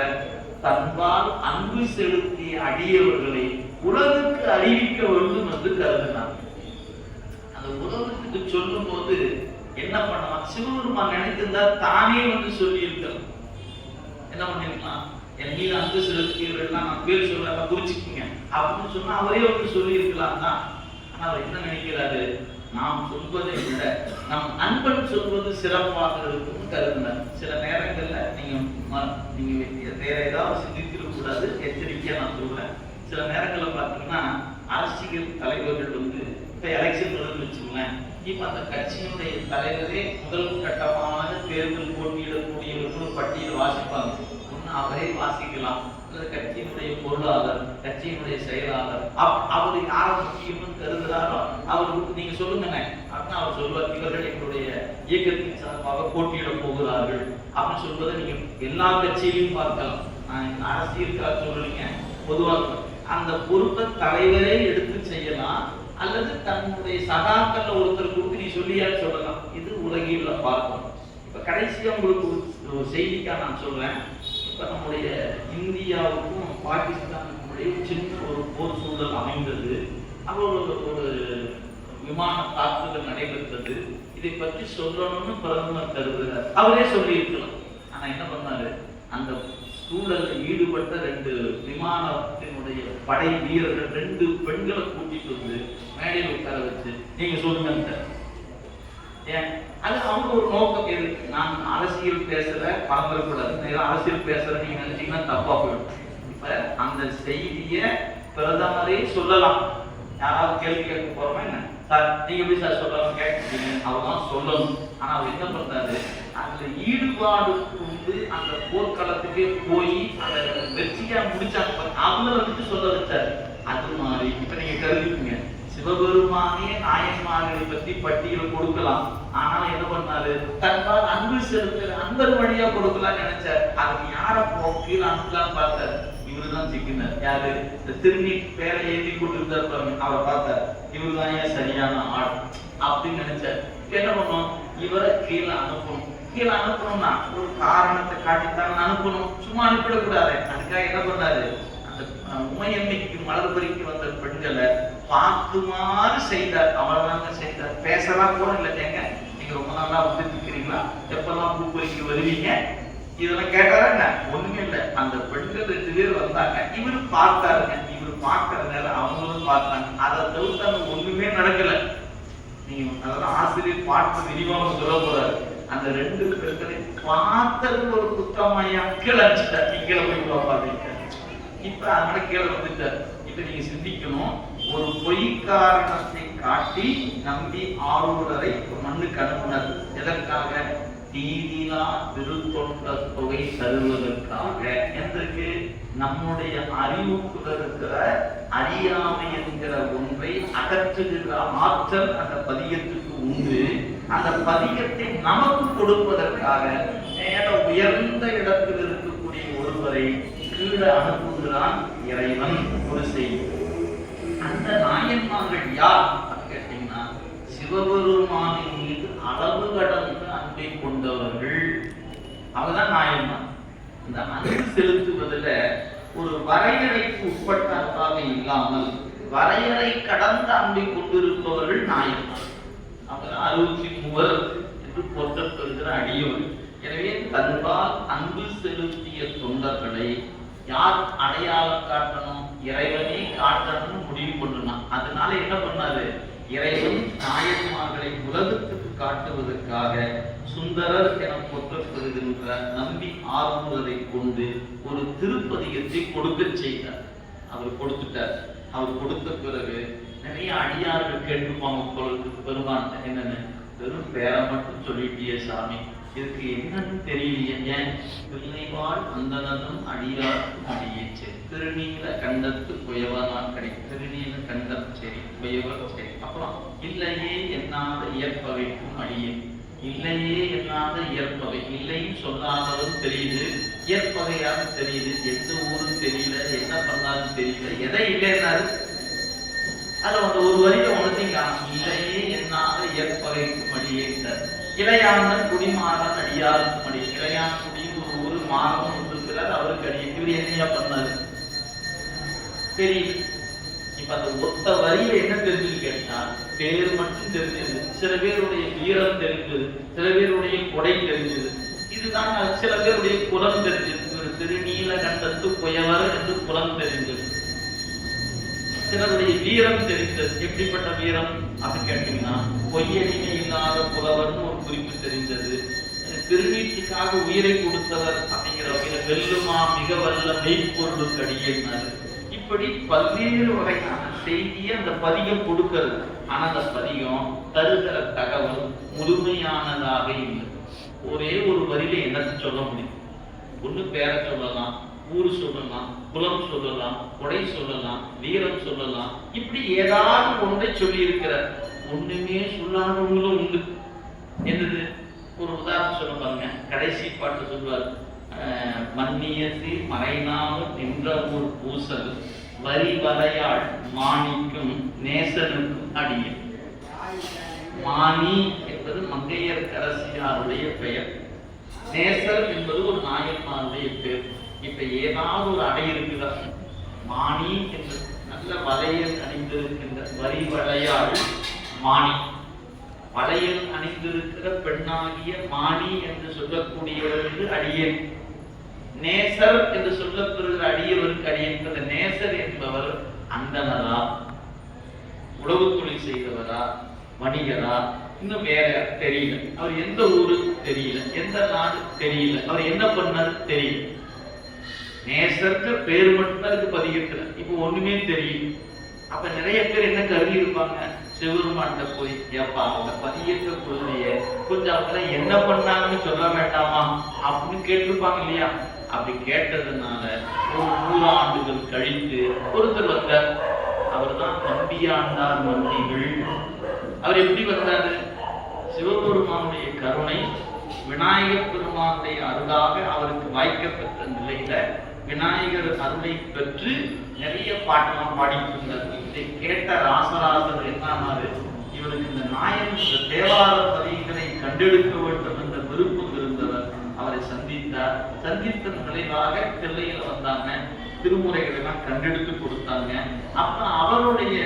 தன்பால் அன்பு செலுத்திய அடியவர்களை உலகுக்கு அறிவிக்க வேண்டும் என்று கருதினார். அந்த உலகத்துக்கு சொல்லும் போது என்ன பண்ணலாம்? சிவபெருமான் நினைத்திருந்தா தானே வந்து சொல்லி இருக்கலாம். என்ன பண்ணிருக்கலாம்? என் மீது அன்பு செலுத்தியவர்கள்லாம் நான் பேர் சொல்றேன் குறிச்சுக்கீங்க அப்படின்னு சொன்னா அவரே வந்து சொல்லி இருக்கலாம் தான். ஆனா அவர் என்ன நினைக்கிறாரு? நாம் சொல்வதை விட நம் அன்பன் சொல்வது சிறப்பாக இருக்கும்னு கருதினார். சில நேரங்கள்ல நீங்க வேற ஏதாவது சிந்தித்திடக்கூடாது, எச்சரிக்கையா நான் சொல்றேன். சில நேரங்கள்ல பாத்தீங்கன்னா அரசியல் தலைவர்கள் வந்து இப்ப எலெக்ஷன் வச்சுங்களேன், இப்ப அந்த கட்சியினுடைய தலைவரே முதல் கட்டமான தேர்தல் போட்டியிடக்கூடியவர்கள் பட்டியல் வாசிப்பாங்க. ஒன்னு அவரே வாசிக்கலாம், அல்லது கட்சியினுடைய பொருளாளர், கட்சியினுடைய செயலாளர், அவரு யார முக்கியம்னு கருதுகிறாரோ அவருக்கு நீங்க சொல்லுங்க அப்படின்னு அவர் சொல்வார். இவர்கள் எங்களுடைய இயக்கத்தின் சார்பாக போட்டியிட போகிறார்கள் அப்படின்னு சொல்வதை நீங்க எல்லா கட்சியிலையும் பார்க்கலாம். நான் அரசியலுக்காக சொல்றீங்க, பொதுவாக அந்த பொறுப்பை தலைவரே எடுத்து செய்யலாம், அல்லது தன்னுடைய சகாக்கள் ஒருத்தர் கொடுத்து நீ சொல்லியா சொல்லலாம். இது உலகில பார்ப்போம். இப்ப கடைசியா உங்களுக்கு ஒரு செய்திக்காக நான் சொல்றேன். இப்ப நம்முடைய இந்தியாவுக்கும் பாகிஸ்தானுக்கும் சின்ன போர் சூழல் அமைந்தது. அப்போ ஒரு விமான தாக்குதல் நடைபெற்றது. இதை பற்றி சொல்லணும்னு பிரதமர் கருதுகிறார். அவரே சொல்லியிருக்கலாம். ஆனா என்ன பண்ணாரு, அந்த சூழலில் ஈடுபட்ட 2 விமானத்தினுடைய படை வீரர்கள் 2 பெண்களை கூட்டிட்டு வந்து மேடையில் உட்கார வச்சு நீங்க சொல்லுங்க. ஏன் அது அவங்க ஒரு நோக்கம் இருக்கு. நான் அரசியல் பேசல, பரம்பரக்கூடாது. அரசியல் பேசுற நீங்க நினைச்சீங்கன்னா தப்பா போயிடும். இப்ப அந்த செய்திய பிரதமரே சொல்லலாம். யாராவது கேள்வி கேட்க போறோமா என்ன சார், நீங்க எப்படி சார் சொல்லலாம் கேட்டீங்க, அவர்தான் சொல்லணும். ஆனா அவர் என்ன பண்றாரு, அதுல ஈடுபாடு கொண்டு அந்த போர்க்களத்துக்கே போய் அதை வெற்றியா முடிச்சாங்க. அவங்கள வந்துட்டு சொல்ல வச்சாரு. அது மாதிரி இப்ப நீங்க கருதிப்பீங்க, சிவபெருமானே நாயன்மார்களை பத்தி பட்டியல் கொடுக்கலாம். ஆனால் என்ன பண்ணாரு, தன்னால் அன்பு செலுத்துற அன்பர் வழியா கொடுக்கலாம் நினைச்சார். அதுக்கு யார போக்கில் அனுப்பலாம் பார்த்தார். இவருதான் சிக்கினார். யாரு, இந்த திருநீட் பேரை ஏற்றி கொண்டிருந்தார் பாருங்க, அவரை பார்த்தார். இவருதான் ஏன் சரியான ஆள் அப்படின்னு நினைச்சார். என்ன பண்ணோம், இவரை கீழே அனுப்பணும். கீழே அனுப்பணும்னா ஒரு காரணத்தை காட்டித்தான் அனுப்பணும், சும்மா அனுப்பிடக்கூடாது. அதுக்காக என்ன பண்ணாரு, அந்த உமையம்மைக்கு மலர்பரிக்கு வந்த பெண்களை பார்க்குமாறு செய்தார். அவ்வளவுதாங்க செய்தார். பேசலாம் கூட இல்லை. ஏங்க நீங்க ரொம்ப நாளா வந்துருக்கிறீங்களா, எப்பெல்லாம் பூ பறிக்க வருவீங்க, இதெல்லாம் கேட்டாருங்க. ஒண்ணுமே இல்லை. அந்த பெண்கள் 2 பேர் வந்தாங்க. இவரு பார்த்தாருங்க. இவரு பார்க்கறதுனால அவங்களும் பார்த்தாங்க. அதை தவிர்த்து அங்க ஒண்ணுமே நடக்கல. நீங்க அதெல்லாம் ஆசிரியர் பாட்டு விரிவாக சொல்ல போறாரு. அந்த 2 பெண்களை பார்த்தது ஒரு குற்றமாயா கீழே அடிச்சுட்டார். நீ கீழே போய் பாத்தீங்க. இப்ப அதனால கீழே வந்துட்டார். இப்ப நீங்க சிந்திக்கணும், ஒரு பொய் காரணத்தை காட்டி நம்பி ஆரூரரை மண்ணுக்கு அனுப்பினார். எதற்காக, தீதிலா திருத்தொண்ட தொகை தருவதற்காக. எதற்கு, நம்முடைய அறிவுக்குள்ள இருக்கிற அறியாமை என்கிற ஒன்றை அகற்றுகிற ஆற்றல் அந்த பதிகத்துக்கு உண்டு. அந்த பதிகத்தை நமக்கு கொடுப்பதற்காக மேல உயர்ந்த இடத்தில் இருக்கக்கூடிய ஒருவரை கீழே அனுப்புகிறான் இறைவன். ஒரு செய்தி, அந்த நாயன்மார்கள் யார் கேட்டீங்கன்னா, சிவபெருமானின் மீது அளவு கடந்த அன்பை கொண்டவர்கள். அவங்கதான் நாயன்மார். இந்த அன்பு செலுத்துவதில் ஒரு வரையறைக்கு உட்பட்டதாக இல்லாமல் வரையறை கடந்த அன்பை கொண்டிருப்பவர்கள் நாயன்மார். அவங்க 63 என்று போற்றப்படுகிற அடியவர். எனவே தன்பால் அன்பு செலுத்திய தொண்டர்களை யார் அடையாளம் காட்டணும், இறைவனே காட்டணும்னு முடிவு பண்ணணும். அதனால என்ன பண்ணாரு, இறைவன் நாயன்மார்களை உலகத்துக்கு காட்டுவதற்காக சுந்தரர் என போற்றப்படுகின்ற நம்பி ஆரூரரை கொண்டு ஒரு திருப்பதிகத்தை கொடுக்க செய்தார். அவர் கொடுத்துட்டார். அவர் கொடுத்த பிறகு நிறைய அடியார்கள் கேட்டுப்பாங்க பொழுது பெருமான், என்னன்னு வெறும் பேரை மட்டும் சொல்லிட்டியே சாமி, இதுக்கு என்னன்னு தெரியலையே, ஏன் பிள்ளைவாள் அந்தனதும் அடியாருக்கும் அடியே சரி, திருநீல கண்டத்து குயவனான் கடை, திருநீல கண்டம் சரி, குயவர் சரி. அப்புறம் இல்லையே என்னாத இயற்பவைக்கும் அடியே, இல்லையே என்னாத இயற்பவை, இல்லையும் சொல்லாததும் தெரியுது, இயற்பவையாக தெரியுது, எந்த ஊரும் தெரியல, என்ன பண்ணாலும் தெரியல, எதை இல்லைன்னாரு அது அந்த ஒரு வரியில உணர்ந்தீங்க. இல்லையே என்னாத இயற்பவைக்கும் அடியே, இளையான குடிமாறன் அடியாருக்கும் அடி, இளையான குடியும் ஒரு ஊரு மாறனும் இருக்கிறார், அவருக்கு அடியே. இவர் என்னையா பண்ணாரு தெரியும். இப்ப அந்த ஒத்த வரியில என்ன தெரிஞ்சு கேட்டா, பேர் மட்டும் தெரிஞ்சது, சில பேருடைய வீரம் தெரிஞ்சது, சில பேருடைய கொடை தெரிஞ்சது, இதுதான் சில பேருடைய குலம் தெரிஞ்சது. ஒரு திருநீல கண்டத்து குயவர் என்று குலம் தெரிஞ்சது, சிலருடைய வீரம் தெரிந்தது. எப்படிப்பட்ட வீரம் அப்படின்னு கேட்டீங்கன்னா, பொய்யடிமை இல்லாத புலவர்னு ஒரு குறிப்பு தெரிந்தது. திருநீட்டுக்காக உயிரை கொடுத்தவர் அப்படிங்கிற வகையில வெல்லுமா மிக வல்ல மெய்ப்பொருளுக்கு அடியேனாரு. இப்படி பல்வேறு வகையான செய்தியை அந்த பதிகம் கொடுக்கிறது. ஆனா அந்த பதிகம் தருகிற தகவல் முழுமையானதாக இல்லை. ஒரே ஒரு வரியில என்னத்தை சொல்ல முடியும், ஒண்ணு பேரை சொல்லலாம், ஊரு சொல்லலாம், குலம் சொல்லலாம், கொடை சொல்லலாம், வீரம் சொல்லலாம், இப்படி ஏதாவது ஒன்றை சொல்லி இருக்கிறார். ஒண்ணுமே சொல்லாதவங்களும் உண்டு. என்னது, ஒரு உதாரணம் சொல்ல பாருங்க. கடைசி பாட்டு சொல்வார், மன்னியசி மறைநாம நின்ற ஊர் பூசல் வரி வரையாள் மாணிக்கும் நேசனுக்கும் அடியே. மாணி என்பது மங்கையர் கரசியாருடைய பெயர், நேசர் என்பது ஒரு நாயன்மாருடைய பேர். இப்ப ஏதாவது ஒரு அடை இருக்குதா, மாணி என்று நல்ல வளையல் அணிந்திருக்கின்ற வரி வளையாள் மாணி. வளையல் அணிந்திருக்கிற பெண்ணாகிய மாணி என்று சொல்லக்கூடியவருக்கு அடியேன். நேசர் என்று சொல்லப்படுகிற அடியவருக்கு அடியேன். நேசர் என்பவர் அந்தனரா, உழவு தொழில் செய்தவரா, வணிகரா, இன்னும் வேற தெரியல. அவர் எந்த ஊரு தெரியல, எந்த நாடு தெரியல, அவர் என்ன பண்ணாரு தெரியல. நேசருக்கு பேர் மட்டும்தான் இருக்கு பதிகத்துல. இப்ப ஒண்ணுமே தெரியும். அப்ப நிறைய பேர் என்ன கருதி இருப்பாங்க, சிவருமான்கிட்ட போய் ஏப்பா அந்த பதியத்தை கொள்ளைய கொஞ்சம் அவங்க என்ன பண்ணாங்கன்னு சொல்ல வேண்டாமா அப்படின்னு கேட்டிருப்பாங்க இல்லையா? அப்படி கேட்டதுனால ஒரு 100 ஆண்டுகள் கழித்து ஒருத்தர் வந்தார். அவர் தான் நம்பியாண்டார் மந்திகள். அவர் எப்படி வந்தாரு? சிவபெருமானுடைய கருணை, விநாயகர் பெருமானுடைய அருளாக அவருக்கு வாய்க்கப்பட்ட நிலையில விநாயகர் அருளை பெற்று நிறைய பாட்டெல்லாம் பாடிக்கின்றார். இதை கேட்ட ராசராசர் என்னாரு, இவருக்கு இந்த நாயன் இந்த தேவார பதிகளை கண்டெடுக்க வேண்டும் என்ற விருப்பம் இருந்தவர். அவரை சந்தித்தார். சந்தித்த நிலைவாக தில்லையில வந்தாங்க. திருமுறைகளை எல்லாம் கண்டெடுத்து கொடுத்தாங்க. அப்ப அவருடைய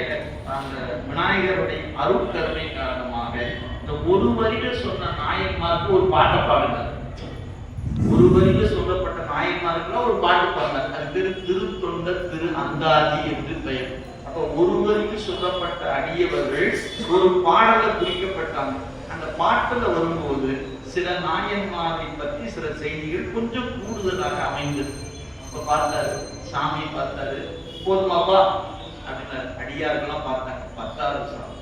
அந்த விநாயகருடைய அருட்கருணை காரணமாக இந்த ஒரு வரியில சொன்ன நாயன்மாருக்கு ஒரு பாட்டை பாடுங்க. ஒரு வரியில சொல்லப்பட்ட நாயன்மாருக்குலாம் ஒரு பாட்டு பாடினார். அது பேரு திருத்தொண்டர் திரு அந்தாதி என்று பெயர். அப்ப ஒரு வரிக்கு சொல்லப்பட்ட அடியவர்கள் ஒரு பாடல குறிக்கப்பட்டாங்க. அந்த பாட்டுல வரும்போது சில நாயன்மாரை பற்றி சில செய்திகள் கொஞ்சம் கூடுதலாக அமைந்தது. இப்ப பார்த்தாரு, சாமி பார்த்தாரு, போதுமாப்பா அப்படின்னாரு. அடியார்கள்லாம் பார்த்தாங்க, 10,000 சாமி,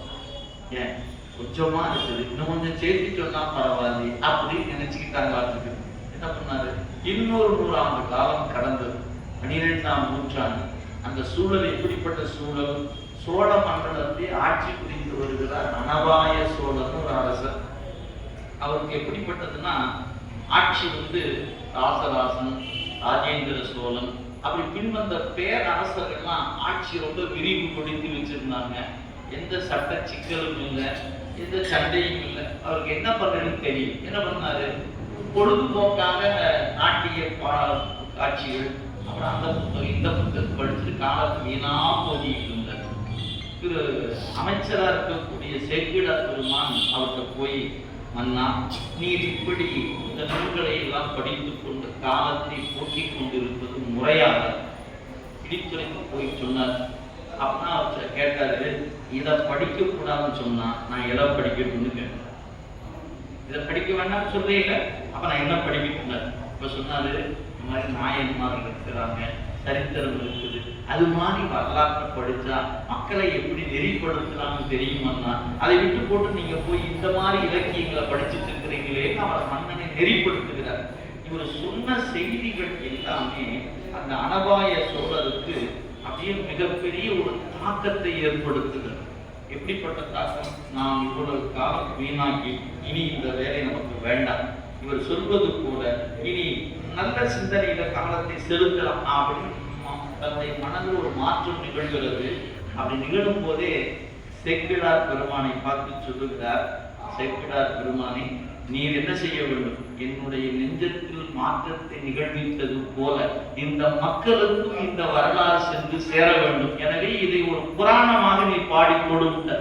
ஏன் கொஞ்சமா இருக்குது, இன்னும் கொஞ்சம் சேர்த்து சொன்னா பரவாயில்லை அப்படின்னு நினைச்சுக்கிட்டாங்க. என்ன பண்ணாரு, இன்னொரு 100 ஆண்டு காலம் கடந்தது. 12ஆம் நூற்றாண்டு. அந்த சூழல் எப்படிப்பட்ட சூழல்? சோழ மண்டலத்தை ஆட்சி புரிந்து வருகிறார் அனபாய சோழன் ஒரு அரசர். அவருக்கு எப்படிப்பட்டதுன்னா, ஆட்சி ராசராசன், ராஜேந்திர சோழன், அப்படி பின்வந்த பேரரசர்கள்லாம் ஆட்சி ரொம்ப விரிவுபடுத்தி வச்சிருந்தாங்க. எந்த சட்ட சிக்கலும் இல்லை, எந்த சண்டையும் இல்லை. அவருக்கு என்ன பண்றதுன்னு தெரியும். என்ன பண்ணாரு, பொழுதுபோக்காக நாட்டிய காட்சிகள், அப்புறம் அந்த புத்தகம் இந்த புத்தகம் படிச்சுட்டு காலத்து வீணா போதிட்டு இருந்தார். திரு அமைச்சரா இருக்கக்கூடிய சேக்கிழார் பெருமான் அவர்கிட்ட போய், மன்னா நீர் இப்படி இந்த நூல்களை எல்லாம் படித்துக் கொண்டு காலத்தை போக்கிக் கொண்டிருப்பது முறையாக இடித்துரைக்கு போய் சொன்னார். அப்படின்னா அவர் கேட்டாரு, இதை படிக்க கூடாதுன்னு சொன்னா நான் எதை படிக்கணும்னு கேட்டேன். இதை படிக்க வேண்டாம்னு சொல்றீங்க, அப்ப நான் என்ன படிக்கணும்? இப்ப சொன்னாரு, இந்த மாதிரி நாயன்மார்கள் இருக்கிறாங்க, சரித்திரம் இருக்குது, அது மாதிரி வரலாற்றை படிச்சா மக்களை எப்படி நெறிப்படுத்தலாம்னு தெரியுமான்னா, அதை விட்டு போட்டு நீங்க போய் இந்த மாதிரி இலக்கியங்களை படிச்சுட்டு இருக்கிறீங்களே, அவர் மன்னனை நெறிப்படுத்துகிறார். இவர் சொன்ன செய்திகள் எல்லாமே அந்த அனபாய சோழருக்கு அப்படியே மிகப்பெரிய ஒரு தாக்கத்தை ஏற்படுத்துகிறது. எப்படிப்பட்ட தாக்கம்? நாம் இவ்வளவு காலம் வீணாக்கி இனி இந்த வேலை நமக்கு வேண்டாம், இவர் சொல்வது போல இனி நல்ல சிந்தனையில காலத்தை செலுத்தலாம் அப்படின்னு தன்னுடைய மனதில் ஒரு மாற்றம் நிகழ்கிறது. அப்படி நிகழும் போதே சேக்கிழார் பெருமானை பார்த்து சொல்லுகிறார், சேக்கிழார் பெருமானை, நீர் என்ன செய்ய வேண்டும்? என்னுடைய நெஞ்சத்தில் மாற்றத்தை நிகழ்வித்தது போல இந்த மக்களுக்கும் இந்த வரலாறு சென்று சேர வேண்டும். எனவே இதை ஒரு புராணமாக நீ பாடி கொடுத்த.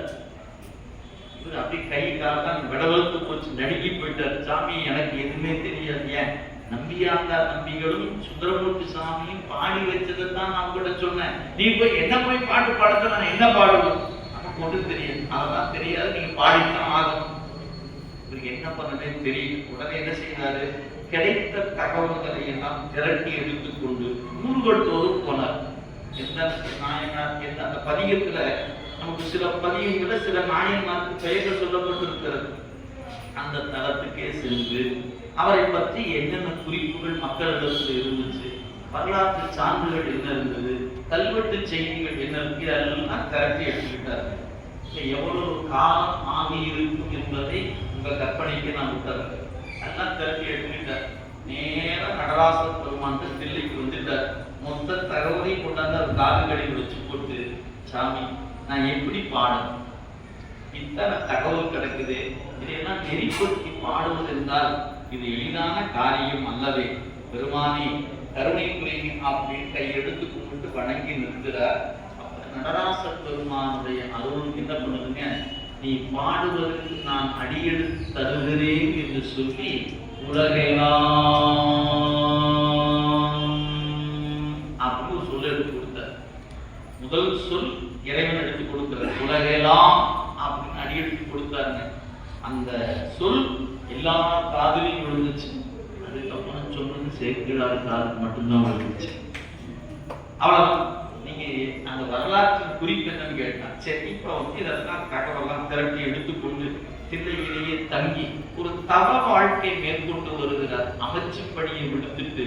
இவர் அப்படி கை காலத்தான் விடவழுத்து போச்சு, நடுங்கி போயிட்டார். சாமி எனக்கு எதுவுமே தெரியாது. ஏன் நம்பியாண்டார் நம்பிகளும் சுந்தரமூர்த்தி சாமியும் பாடி வச்சதைத்தான் நான் கூட சொன்னேன். நீ போய் என்ன போய் பாட்டு பாடுத்த, நான் என்ன பாடுவேன்? நமக்கு ஒன்றும் தெரியாது. அதெல்லாம் தெரியாது, நீங்க பாடித்தான் ஆகணும். இவருக்கு என்ன பண்ணவே தெரியல. உடனே என்ன செய்தாரு, கிடைத்த தகவல்களை எல்லாம் திரட்டி எடுத்துக்கொண்டு ஊர்கள் தோறும் போனார். எந்த நாயனார், எந்த அந்த பதிகத்துல நமக்கு சில பதிகங்களை சில நாயன்மாருக்கு பெயர்கள் சொல்லப்பட்டிருக்கிறது. அந்த தளத்துக்கே சென்று அவரை பற்றி என்னென்ன குறிப்புகள் மக்களிடத்தில் இருந்துச்சு, வரலாற்று சான்றுகள் என்ன இருந்தது, கல்வெட்டு செய்திகள் என்ன இருக்கு, இதெல்லாம் திரட்டி எடுத்துக்கிட்டார். எவ்வளவு காலம் ஆகி இருக்கும் என்பதை உங்க கற்பனைக்கு நான் விட்டார். எல்லாம் திரட்டி எடுத்துக்கிட்டார். நேரம் நடராச பெருமான் தில்லைக்கு வந்துட்டார். மொத்த தகவலையும் கொண்டாந்து அவர் காதுகளில் வச்சு போட்டு, சாமி நான் எப்படி பாடணும், இத்தனை தகவல் கிடக்குது, இதையெல்லாம் நெறிப்படுத்தி பாடுவது என்றால் இது எளிதான காரியம் அல்லவே. பெருமானே, கருணைக்குரிய அப்படின்னு கையெடுத்து கும்பிட்டு வணங்கி நிற்கிறார். நடராச பெருமானுடைய அருள் என்ன பண்ணுதுங்க, நீ பாடுவதற்கு நான் அடியெடுத்து தருகிறேன் என்று சொல்லி உலகெல்லாம் அப்படின்னு சொல்ல எடுத்து கொடுத்தார். முதல் சொல் இறைவன் எடுத்து கொடுக்கிறார், உலகெல்லாம் அப்படின்னு அடியெடுத்து கொடுத்தாருங்க. அந்த சொல் எல்லா காதலையும் விழுந்துச்சு. அதுக்கப்புறம் சொன்னது சேக்கிழார் காதுக்கு மட்டும்தான் விழுந்துச்சு. அவ்வளவுதான். நீங்க அந்த வரலாற்றின் குறிப்பு என்னன்னு கேட்டா, சரி இப்ப இதெல்லாம் தகவலாம் திரட்டி எடுத்துக்கொண்டு தில்லையிலேயே தங்கி ஒரு தவ வாழ்க்கை மேற்கொண்டு வருகிறார். அமைச்சுப்படியை விடுத்துட்டு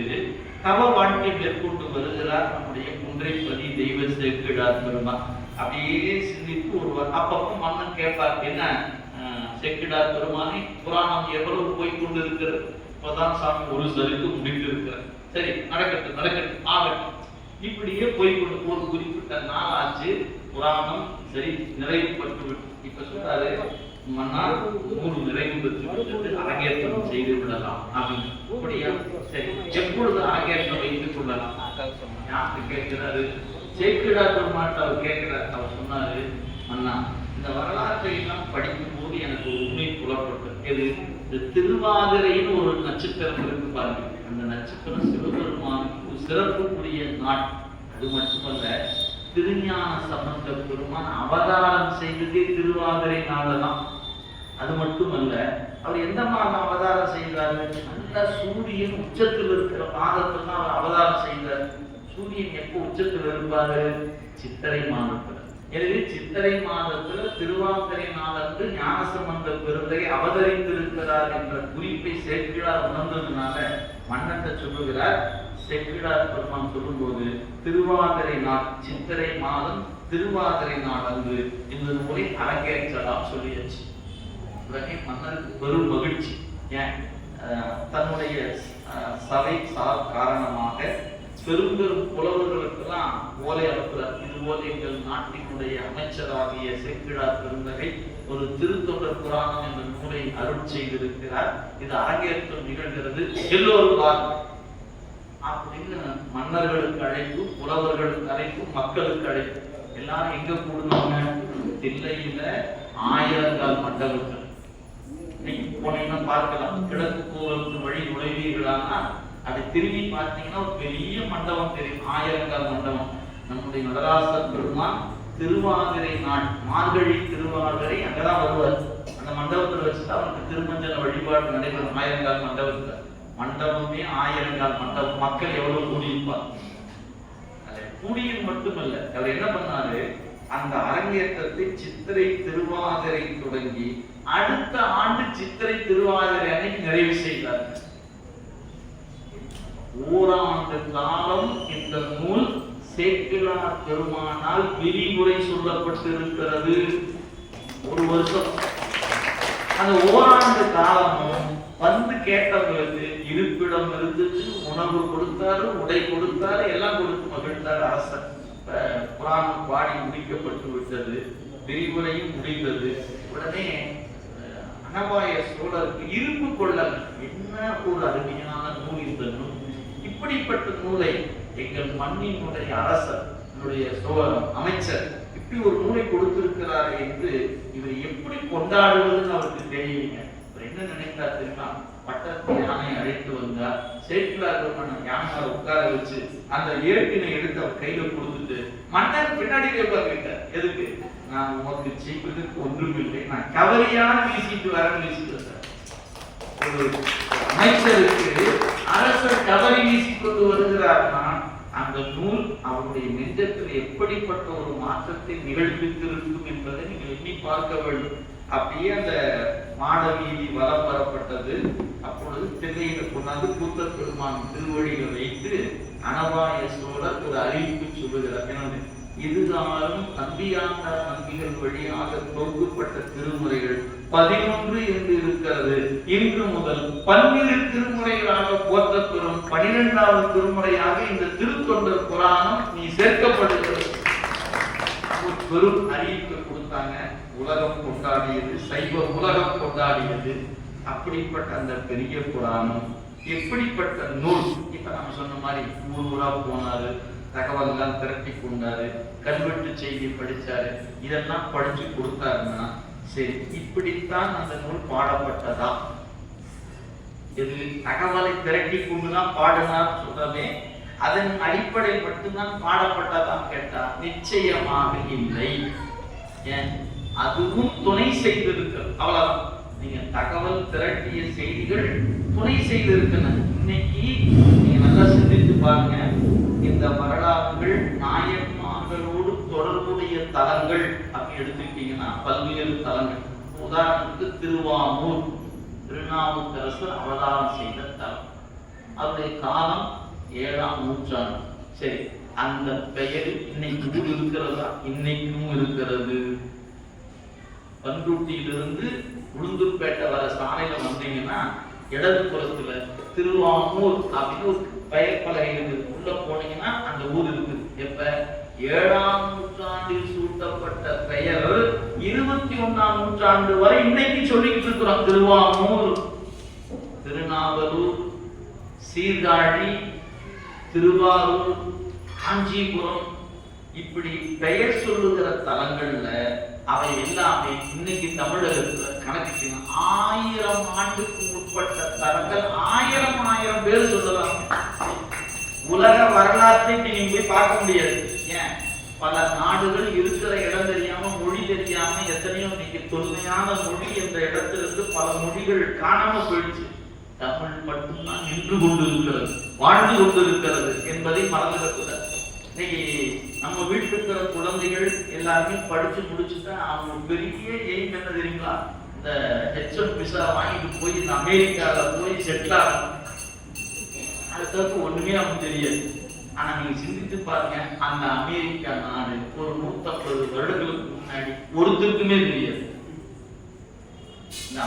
தவ வாழ்க்கை மேற்கொண்டு வருகிறார் நம்முடைய குன்றைப்பதி தெய்வ சேக்கிழார் பெருமான். அப்படியே சிந்தித்து ஒருவர் அப்பப்போ மன்னன் கேட்பார், என்ன சேக்கிழார் பெருமானை புராணம் எவ்வளவு போய்கொண்டு இருக்கிறது, இப்பதான் சாமி ஒரு சருக்கு முடிந்து இருக்கிறார், சரி நடக்கட்டும் நடக்கட்டும் ஆகட்டும். இப்படியே போய்கொண்டு ஒரு குறிப்பிட்ட நாள் ஆச்சு, புராணம் சரி நிறைவுபட்டு விட்டு இப்ப சொல்றாரு, மன்னா 100 நிறைவு பெற்று அரங்கேற்றம் செய்து விடலாம் அப்படின்னு. அப்படியா, சரி எப்பொழுது அரங்கேற்றம் வைத்துக் கொள்ளலாம் யாருக்கு கேட்கிறாரு, சேக்கிழார் பெருமான் அவர் கேட்கிறார். அவர் சொன்னாரு, மன்னா இந்த வரலாற்றை எல்லாம் படிக்கும் போது எனக்கு ஒரு உண்மை புலப்பட்டது. எது, இந்த திருவாதிரைன்னு ஒரு நட்சத்திரம் இருக்கு பாருங்க, அந்த நட்சத்திரம் சிவபெருமானுக்கு ஒரு சிறப்புக்குரிய நாள். அது மட்டுமல்ல, திருஞான சம்பந்த பெருமான் அவதாரம் செய்ததே திருவாதிரை நாளதான். அது மட்டுமல்ல, அவர் எந்த மாதம் அவதாரம் செய்தாரு, நல்ல சூரியன் உச்சத்தில் இருக்கிற மாதத்துல தான் அவர் அவதாரம் செய்தார். சூரியன் எப்போ உச்சத்தில் இருப்பாரு, சித்திரை மாதத்துல. எனவே சித்திரை மாதத்துல திருவாதிரை நாளன்று ஞானசம்பந்த பெருந்தகை அவதரித்திருக்கிறார் என்ற குறிப்பை சேக்கிழார் உணர்ந்ததுனால மன்னன் சொல்லுகிறார். சேக்கிழார் பெருமான் சொல்லும்போது திருவாதிரை நாள் சித்திரை மாதம் திருவாதிரை நாள் அன்று இந்த முறை அரங்கேற்றலாம் சொல்லியாச்சு. உடனே மன்னருக்கு பெரும் மகிழ்ச்சி. ஏன், தன்னுடைய சபை சார் காரணமாக பெரும்பெரும் புலவர்களுக்கெல்லாம் ஓலை அனுப்புகிறார். இதுபோல எங்கள் நாட்டினுடைய அமைச்சராகிய சேக்கிழார் பெருந்தகை ஒரு திருத்தொண்டர் புராணம் என்ற நூலை அருள் செய்திருக்கிறார், இது அரங்கேற்றம் நிகழ்கிறது, எல்லோரும் வாருங்கள் அப்படின்னு மன்னர்களுக்கு அழைப்பு, புலவர்களுக்கு அழைப்பு, மக்களுக்கு அழைப்பு. எல்லாரும் எங்க கூடுவாங்க, தில்லையில ஆயிரங்கால் மண்டபங்கள். இன்னைக்கு போனீங்கன்னா பார்க்கலாம், கிழக்கு கோவிலுக்கு வழி நுழைவீர்களானா அதை திரும்பி பார்த்தீங்கன்னா ஒரு பெரிய மண்டபம் தெரியும், ஆயிரங்கால் மண்டபம். நம்முடைய நடராசர் பெருமான் திருவாதிரை நாள் மார்கழி திருவாதிரை அங்கதான் வருவார். அந்த மண்டபத்தில் வச்சுதான் அவருக்கு திருமஞ்சன வழிபாடு நடைபெறும். ஆயிரங்கால் மண்டபத்துல மண்டபமே ஆயிரங்கால் மண்டபம். மக்கள் எவ்வளவு கூடியிருப்பார். கூடியது மட்டுமல்ல, அவர் என்ன பண்ணாரு, அந்த அரங்கேற்றத்தை சித்திரை திருவாதிரை தொடங்கி அடுத்த ஆண்டு சித்திரை திருவாதிரை அன்னைக்கு நிறைவு செய்தார். ஓராண்டு காலம் இந்த நூல் சேக்கிழார் பெருமானால் விரிவுரை சொல்லப்பட்டிருக்கிறது. ஒரு வருஷம். அந்த ஓராண்டு காலமும் வந்து கேட்டவங்களுக்கு இருப்பிடம் இருந்துச்சு, உணவு கொடுத்தாரு, உடை கொடுத்தாரு, எல்லாம் கொடுத்து மகிழ்ந்தார் அரசர். புராணம் பாடி முடிக்கப்பட்டு விட்டது, விரிவுரையும் முடிந்தது. உடனே அனபாய சோழருக்கு இருப்பு கொள்ள, என்ன ஒரு அருமையான நூல் இந்த நூல், இப்படிப்பட்ட நூலை எங்கள் மண்ணினுடைய அரசர் அமைச்சர் இப்படி ஒரு நூலை கொடுத்திருக்கிறார் என்று இவர் எப்படி கொண்டாடுவதுன்னு அவருக்கு தெரியலீங்க. இவர் என்ன நினைத்தார் தெரியுமா, பட்டத்து யானை அழைத்து வந்தார், சேக்கிழார் பெருமான் யானை உட்கார வச்சு அந்த ஏட்டினை எடுத்து அவர் கையில கொடுத்துட்டு மன்னர் பின்னாடி கேட்பார், எதுக்கு, நான் உனக்கு செய்வதற்கு ஒன்றுமில்லை, நான் கவரியான வீசிட்டு வரேன்னு வீசிட்டு வந்தார். ஒரு அமைச்சருக்கு அரசர் கவரி வீசிக்கொண்டு வருகிறார்னா அந்த நூல் அவருடைய நெஞ்சத்தில் எப்படிப்பட்ட ஒரு மாற்றத்தை நிகழ்த்திருக்கும் என்பதை நீங்கள் எண்ணி பார்க்க வேண்டும். அப்படியே அந்த மாட வீதி வலம் வரப்பட்டது. அப்பொழுது தில்லையில கொண்டாந்து கூத்தர் பெருமான் திருவடிகளை வைத்து அனபாய சோழர் ஒரு அறிவிப்பு சொல்லுகிறார். இதுகாலம் நம்பியாண்டார் நம்பிகள் வழியாக தொகுக்கப்பட்ட திருமுறைகள் 11 என்று இருக்கிறது. இன்று முதல் 12 திருமுறைகளாக போற்றப்பெறும் 12வது திருமுறையாக இந்த திருத்தொண்டர் புராணம் நீ சேர்க்கப்படுகிறது. பெரும் அறிவிப்பு கொடுத்தாங்க. உலகம் கொண்டாடியது, சைவ உலகம் கொண்டாடியது. அப்படிப்பட்ட அந்த பெரிய புராணம் எப்படிப்பட்ட நூல்? இப்ப நம்ம சொன்ன மாதிரி ஊர் ஊரா போனாரு, தகவல்லாம் திரட்டி கொண்டாரு, கல்வெட்டு செய்தி படிச்சாரு, இதெல்லாம் படிச்சு கொடுத்தாருன்னா சரி, இப்படித்தான் அந்த நூல் பாடப்பட்டதா? இது தகவலை திரட்டி கொண்டுதான் பாடினார் சொல்றமே, அதன் அடிப்படையில் மட்டும்தான் பாடப்பட்டதான் கேட்டா நிச்சயமாக இல்லை. ஏன்? அதுவும் துணை செய்திருக்கிறது, அவ்வளவுதான். நீங்க தகவல் திரட்டிய செய்திகள் துணை செய்திருக்கின்றன. இன்னைக்கு நீங்க நல்லா சிந்தித்து பாருங்க, இந்த வரலாறுகள் நாயன்மார்களோடு தொடர்புடைய தலங்கள் அப்படி எடுத்துக்கிட்டீங்கன்னா பல்வேறு தலங்கள். உதாரணத்துக்கு திருவாமூர், திருநாவுக்கரசர் அவதாரம் செய்த தலம். அவருடைய காலம் 7ஆம் நூற்றாண்டு. சரி, அந்த பெயர் இன்னைக்கு ஊர் இருக்கிறதா? இன்னைக்கும் இருக்கிறது. பண்ருட்டியிலிருந்து உளுந்தூர்பேட்டை வர சாலையில வந்தீங்கன்னா இடது புறத்துல திருவாமூர் அப்படின்னு ஒரு பெயர் பலகை இருக்குது. உள்ள போனீங்கன்னா அந்த ஊர் இருக்குது. எப்ப? 7ஆம் நூற்றாண்டில் சூட்டப்பட்ட பெயர் 21ஆம் நூற்றாண்டு வரை இன்னைக்கு சொல்லிட்டு இருக்கிறோம். திருவாமூர், திருநாவலூர், சீர்காழி, திருவாரூர், காஞ்சிபுரம், இப்படி பெயர் சொல்லுகிற தலங்கள்ல அவை எல்லாமே இன்னைக்கு தமிழகத்துல கணக்கு 1000 ஆண்டுக்கு முற்பட்ட தலங்கள். 1000 பேர் சொல்லலாம். உலக வரலாற்றை நீங்க போய் பார்க்க முடியாது. ஏன்? பல நாடுகள் இருக்கிற இடம் தெரியாம, மொழி தெரியாம, எத்தனையோ இன்னைக்கு தொன்மையான மொழி என்ற இடத்திலிருந்து பல மொழிகள் காணாம போயிடுச்சு. தமிழ் மட்டும்தான் நின்று கொண்டிருக்கிறது, வாழ்ந்து கொண்டிருக்கிறது என்பதை மறந்துடக்கூடாது. இன்னைக்கு நம்ம வீட்டுல இருக்கிற குழந்தைகள் எல்லாருமே படிச்சு முடிச்சுட்டா அவங்க பெரிய எய்ம் என்ன தெரியுங்களா? இந்த H1 விசா வாங்கிட்டு போய் இந்த அமெரிக்கால போய் செட்டில் ஆகணும். அதுக்கு ஒண்ணுமே நமக்கு தெரியாது. ஆனா நீங்க சிந்தித்து பாருங்க, அந்த அமெரிக்கா நாடு ஒரு 150 வருடங்களுக்கு முன்னாடி ஒருத்தருக்குமே தெரியாது. இந்த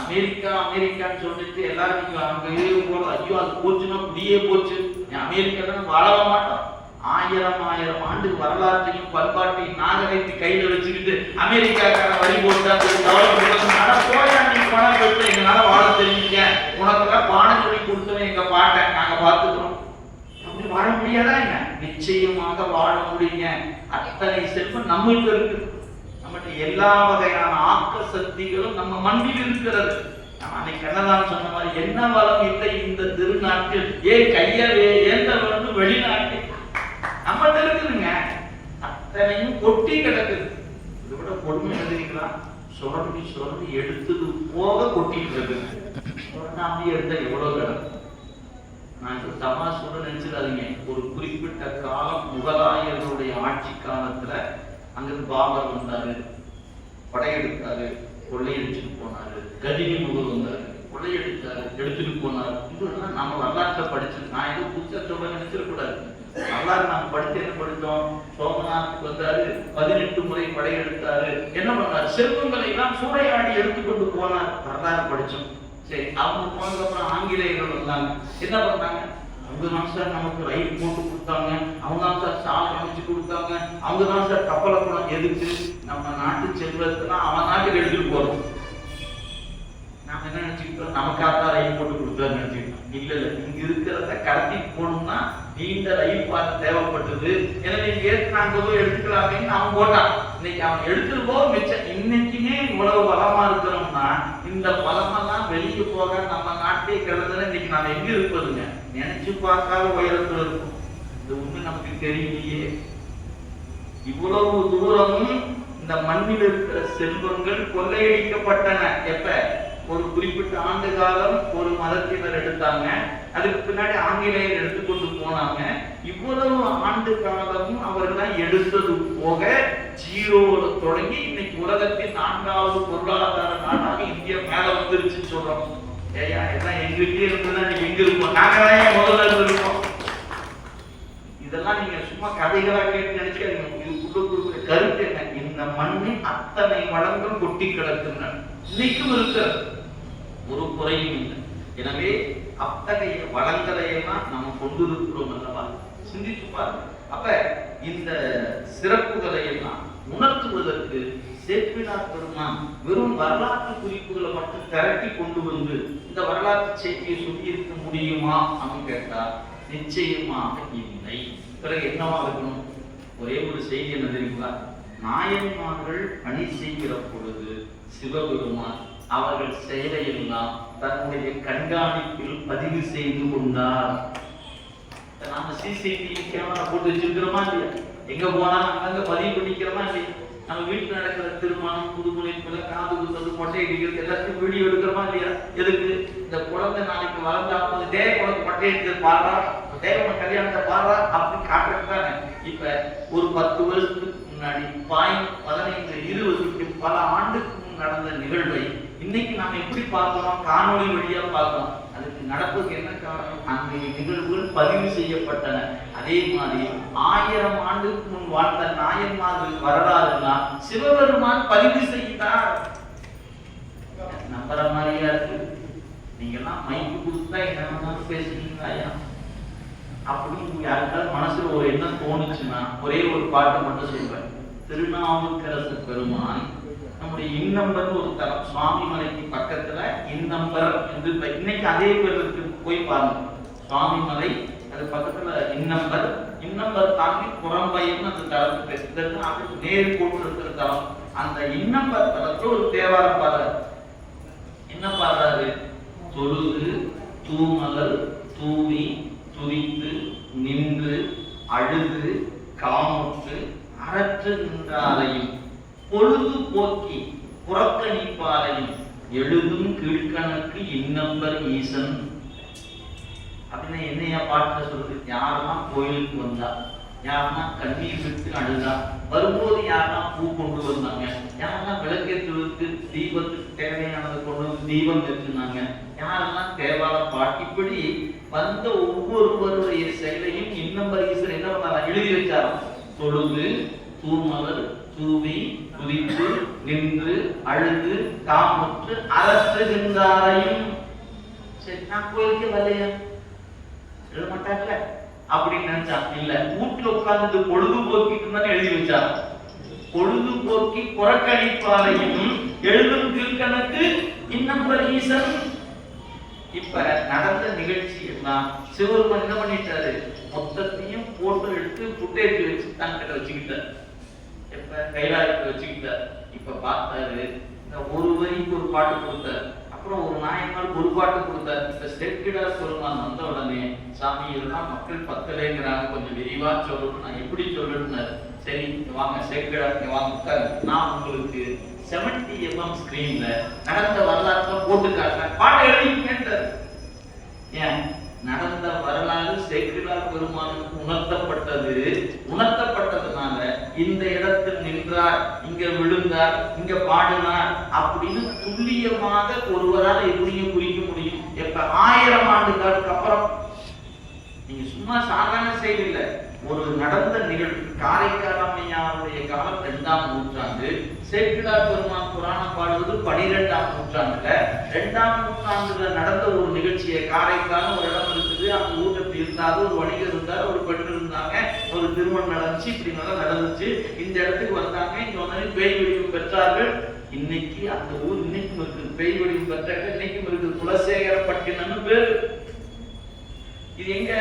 அமெரிக்கான்னு சொல்லிட்டு எல்லாரும் அங்கே போல ஐயோ அது போச்சுன்னா குடியே போச்சு, அமெரிக்கா தான் வாழ மாட்டோம். 1000 ஆண்டு வரலாற்றையும் பண்பாட்டையும் நாகரிகத்தை கையில வச்சுக்கிட்டு அமெரிக்காக்கார வழி போட்டா பணம் பெற்று எங்களால வாழ தெரியுங்க, உனக்கெல்லாம் பாடம் சொல்லி கொடுத்தவன் எங்க பாட்டை நாங்க பார்த்துக்கிறோம். அப்படி வாழ முடியாதா? என்ன? நிச்சயமாக வாழ முடியுங்க. அத்தனை செல்வம் நம்மகிட்ட இருக்கு. நம்மகிட்ட எல்லா வகையான ஆக்க சக்திகளும் நம்ம மண்ணில் இருக்கிறது. அன்னைக்கு என்னதான் சொன்ன மாதிரி என்ன வளம் இல்லை இந்த திருநாட்டில், ஏன் கையவே ஏந்தவன் வெளிநாட்டில் நம்மகிட்ட இருக்குதுங்க. அத்தனையும் கொட்டி கிடக்குது. இதை விட கொடுமை எழுதிங்களா? சுரண்டி எடுத்தது போக கொட்டிட்டு இருக்குங்க. சுரண்டாமே எடுத்த எவ்வளவு கிடக்கும். நான் இப்ப தமாஷோட நினைச்சிடாதீங்க. ஒரு குறிப்பிட்ட காலம் முகலாயர்களுடைய ஆட்சி காலத்துல அங்கிருந்து பாபர் வந்தாரு, படையெடுத்தாரு, கொள்ளையடிச்சுட்டு போனாரு. கஜினி முகல் வந்தாரு, கொள்ளையடித்தாரு, எடுத்துட்டு போனாரு. இதெல்லாம் நம்ம வரலாற்றை படிச்சு நான் ஏதோ புதுசா சொல்ல நினைச்சிடக்கூடாது. வரலாறு நம்ம படிச்சு என்ன படித்தோம்? சோமநாத் வந்தாரு, 18 முறை படையெடுத்தாரு, என்ன பண்ணாரு? செல்வங்களை எல்லாம் சூறையாடி எடுத்துக்கொண்டு போனார். வரலாறு படிச்சோம். சரி, அவங்க போனதுக்கு அப்புறம் ஆங்கிலேயர்கள் வந்தாங்க. என்ன பண்ணாங்க? அவங்க தான் சார் நமக்கு ரயில் போட்டு கொடுத்தாங்க, அவங்க தான் சார் சாலை அமைச்சு கொடுத்தாங்க, அவங்க தான் சார் கப்பலை குளம். எதுக்கு? நம்ம நாட்டு செல்வத்துலாம் அவன் நாட்டுக்கு எடுத்துட்டு போறோம். நாம என்ன நினைச்சுக்கிட்டோம்? நமக்காக ரயில் போட்டு கொடுத்தாரு நினைச்சுக்கிட்டோம். இல்ல, இங்க இருக்கிறத கடத்தி போகணும்னா நீண்ட ரயில் பாதை தேவைப்பட்டது. எனவே நாங்க போய் எடுத்துக்கலாமேன்னு அவன் போட்டான். இன்னைக்கு அவன் எடுத்துட்டு போக மிச்சம். இன்னைக்குமே இவ்வளவு பலமா இருக்கிறோம்னா இந்த பலமெல்லாம் வெளியே போக நம்ம நாட்டே கிடந்தது. இன்னைக்கு நாம எங்க இருப்பதுங்க? நினைச்சு பார்க்காத உயரத்துல இருக்கும். இது ஒண்ணு நமக்கு தெரியலையே. இவ்வளவு தூரமும் இந்த மண்ணில் இருக்கிற செல்வங்கள் கொள்ளையடிக்கப்பட்டன. எப்ப? ஒரு குறிப்பிட்ட ஆண்டு காலம் ஒரு மதத்தினர் எடுத்தாங்க, அதுக்கு பின்னாடி ஆங்கிலேயர் எடுத்துக்கொண்டு போனாங்க. இவ்வளவு ஆண்டு காலமும் அவர்கள் எடுத்தது போக ஜீரோல தொடங்கி இன்னைக்கு உலகத்தின் 4வது பொருளாதார நாடாக இந்தியா மேல வந்துருச்சுன்னு சொல்றோம். ஏயா எல்லாம் எங்கிட்டே இருந்ததுன்னா நீங்க எங்க இருப்போம்? நாங்கதான் முதல்ல இருந்திருக்கோம். இதெல்லாம் நீங்க சும்மா கதைகளா கேட்டு நினைச்சுக்காதீங்க. இதுக்குள்ள கொடுக்குற கருத்து என்ன? இந்த மண்ணின் அத்தனை வளங்கள் கொட்டி கிடக்கின்றன. இன்னைக்கும் இருக்கிறது, ஒரு குறையும் இல்லை. எனவே அத்தகைய வளங்களை எல்லாம் நம்ம கொண்டிருக்கிறோம் அல்லவா? சிந்தித்து பாருங்க. அப்ப இந்த சிறப்புகளை எல்லாம் உணர்த்துவதற்கு சேக்கிழார் பெருமான் வெறும் வரலாற்று குறிப்புகளை மட்டும் திரட்டி கொண்டு வந்து இந்த வரலாற்று செய்தியை சொல்லி இருக்க முடியுமா அப்படின்னு கேட்டா நிச்சயமாக இல்லை. பிறகு என்னவா இருக்கணும்? ஒரே ஒரு செய்தி என்ன தெரியுங்களா? நாயன்மார்கள் பணி செய்கிற பொழுது சிவபெருமான் அவர்கள் செயலையெல்லாம் தன்னுடைய கண்காணிப்பில் பதிவு செய்து கொண்டார். நாம சிசிடிவி கேமரா போட்டு வச்சிருக்கிறோமா இல்லையா? எங்க போனா அங்க பதிவு பண்ணிக்கிறோமா இல்லையா? நம்ம வீட்டுல நடக்கிற திருமணம், புதுமுனைப்புல, காது குத்துறது, மொட்டை அடிக்கிறது எல்லாத்தையும் வீடியோ எடுக்கிறோமா இல்லையா? எதுக்கு? இந்த குழந்தை நாளைக்கு வளர்ந்தா குழந்தை மொட்டை அடிக்கிறது பாடுறா, தேவன கல்யாணத்தை பாடுறா அப்படின்னு காட்டுறதுதானே. இப்ப ஒரு 10 வருஷத்துக்கு முன்னாடி 15, 20 பல ஆண்டுக்கு முன் நடந்த நிகழ்வை இன்னைக்கு நாம் எப்படி பார்க்கிறோம்? காணொளி வழியா பார்க்கிறோம். அதுக்கு நடப்புக்கு என்ன காரணம்? அந்த நிகழ்வுகள் பதிவு செய்யப்பட்டன. அதே மாதிரி 1000 ஆண்டுக்கு முன் வாழ்ந்த நாயன்மார்கள் வரலாறுனா சிவபெருமான் பதிவு செய்தார். நம்புற மாதிரியா இருக்கு? நீங்க எல்லாம் மைக்கு கொடுத்தா என்ன பேசுறீங்க ஐயா அப்படின்னு யாருக்காவது மனசுல ஒரு எண்ணம் தோணுச்சுன்னா ஒரே ஒரு பாட்டு மட்டும் சொல்றேன். திருநாவுக்கரசு பெருமான் நம்முடைய இன்னம்பர் ஒரு தரம் சுவாமி மலைக்கு பக்கத்துல இன்னம்பர் என்று இன்னைக்கு அதே பேருக்கு போய் பாருங்க. சுவாமி மலை அது பக்கத்துல இன்னம்பர் தாண்டி புறம்பயம் அந்த தளத்துக்கு இதற்கு அதுக்கு நேர் போட்டு இருக்கிற தளம். அந்த இன்னம்பர் தளத்துல ஒரு தேவாரம் பாடுறாரு. என்ன பாடுறாரு? தொழுது தூமலர் தூவி துதித்து நின்று அழுது காமுற்று அறற்று நின்றாரையும் பொழுது போக்கி புறக்கணிப்பாரையும் எழுதும் கீழ்கணக்கு இன்னம்பர் ஈசன் அப்படின்னு என்னையா பாட்டுல சொல்றது? யாரெல்லாம் கோயிலுக்கு வந்தா, யாரெல்லாம் கண்ணீர் விட்டு அழுதா, வரும்போது யாரெல்லாம் பூ கொண்டு வந்தாங்க, யாரெல்லாம் விளக்கேற்றுவதற்கு தீபத்துக்கு தேவையானது கொண்டு வந்து தீபம் ஏற்றினாங்க, யாரெல்லாம் தேவாரம் பாட்டு, இப்படி வந்த ஒவ்வொருவருடைய செயலையும் இன்னம்பர் ஈசன் என்ன பண்ணாரா? எழுதி வச்சாராம். தொழுது தூமலர் தூவி துதித்து நின்று அழுது காமுற்று அரசுகின்றாரையும். சரி, நான் கோயிலுக்கு வரலையா? எழுத மாட்டாங்கல்ல அப்படின்னு நினைச்சான். இல்ல, வீட்டுல உட்கார்ந்து பொழுதுபோக்கிட்டு இருந்தானே எழுதி வச்சான். பொழுதுபோக்கி புறக்கணிப்பாரையும் எழுதும் கீழ்கணக்கு இன்னம்பர் ஈசன். இப்ப நடந்த நிகழ்ச்சி எல்லாம் சிவபெருமான் என்ன பண்ணிட்டாரு? மொத்தத்தையும் போட்டோ எடுத்து புட்டேற்றி வச்சு தங்கிட்ட வச்சுக்கிட்டார். எப்ப கைலாயத்தை வச்சுக்கிட்டார். இப்ப பார்த்தாரு, இந்த ஒரு வரிக்கு ஒரு பாட்டு கொடுத்தார், அப்புறம் ஒரு நாயன்மார் ஒரு பாட்டு கொடுத்தார். இப்ப சேக்கிழார் பெருமான் வந்த உடனே சாமி இதெல்லாம் மக்கள் பத்தலைங்கிறாங்க, கொஞ்சம் விரிவா சொல்லணும், நான் எப்படி சொல்லணும்னாரு. சரி வாங்க சேக்கிழார் வாங்க உட்காரு, நான் உங்களுக்கு 70mm ஸ்கிரீன்ல நடந்த வரலாற்றை போட்டு காட்டுறேன், பாட்டை எழுதி கேட்டார். ஏன்? நடந்த வரலாறு சேக்கிழார் பெருமானுக்கு உணர்த்தப்பட்டதுனால இந்த இடத்தில் நின்றார், இங்க விழுந்தார், இங்க பாடினார் அப்படின்னு துல்லியமாக ஒருவரால் எப்படியும் குறிக்க முடியும். எப்ப 1000 ஆண்டுகளுக்கு அப்புறம். நீங்க சும்மா சாதாரண செய்தி இல்ல, ஒரு நடந்த நிகழ்வு. காரைக்கால் அம்மையாருடைய காலம் 2ஆம் நூற்றாண்டு, சேக்கிழார் பெருமான் புராணம் பாடுவது 12ஆம் நூற்றாண்டுல. 2ஆம் நூற்றாண்டுல நடந்த ஒரு நிகழ்ச்சியை, காரைக்கால் ஒரு இடம் இருக்குது, அந்த ஊர்ல இப்படி இருந்தாரு, ஒரு வணிகர் இருந்தார், ஒரு பெண் இருந்தாங்க, ஒரு திருமணம் நடந்துச்சு, இப்படி நல்லா நடந்துச்சு, இந்த இடத்துக்கு வந்தாங்க, இங்க வந்து பேய் வடிவம் பெற்றார்கள். இன்னைக்கு அந்த ஊர் இன்னைக்கும் இருக்குது, பேய் வடிவம் பெற்றார்கள் இன்னைக்கும் இருக்குது, குலசேகரப்பட்டினம்னு பேரு. இது எங்க?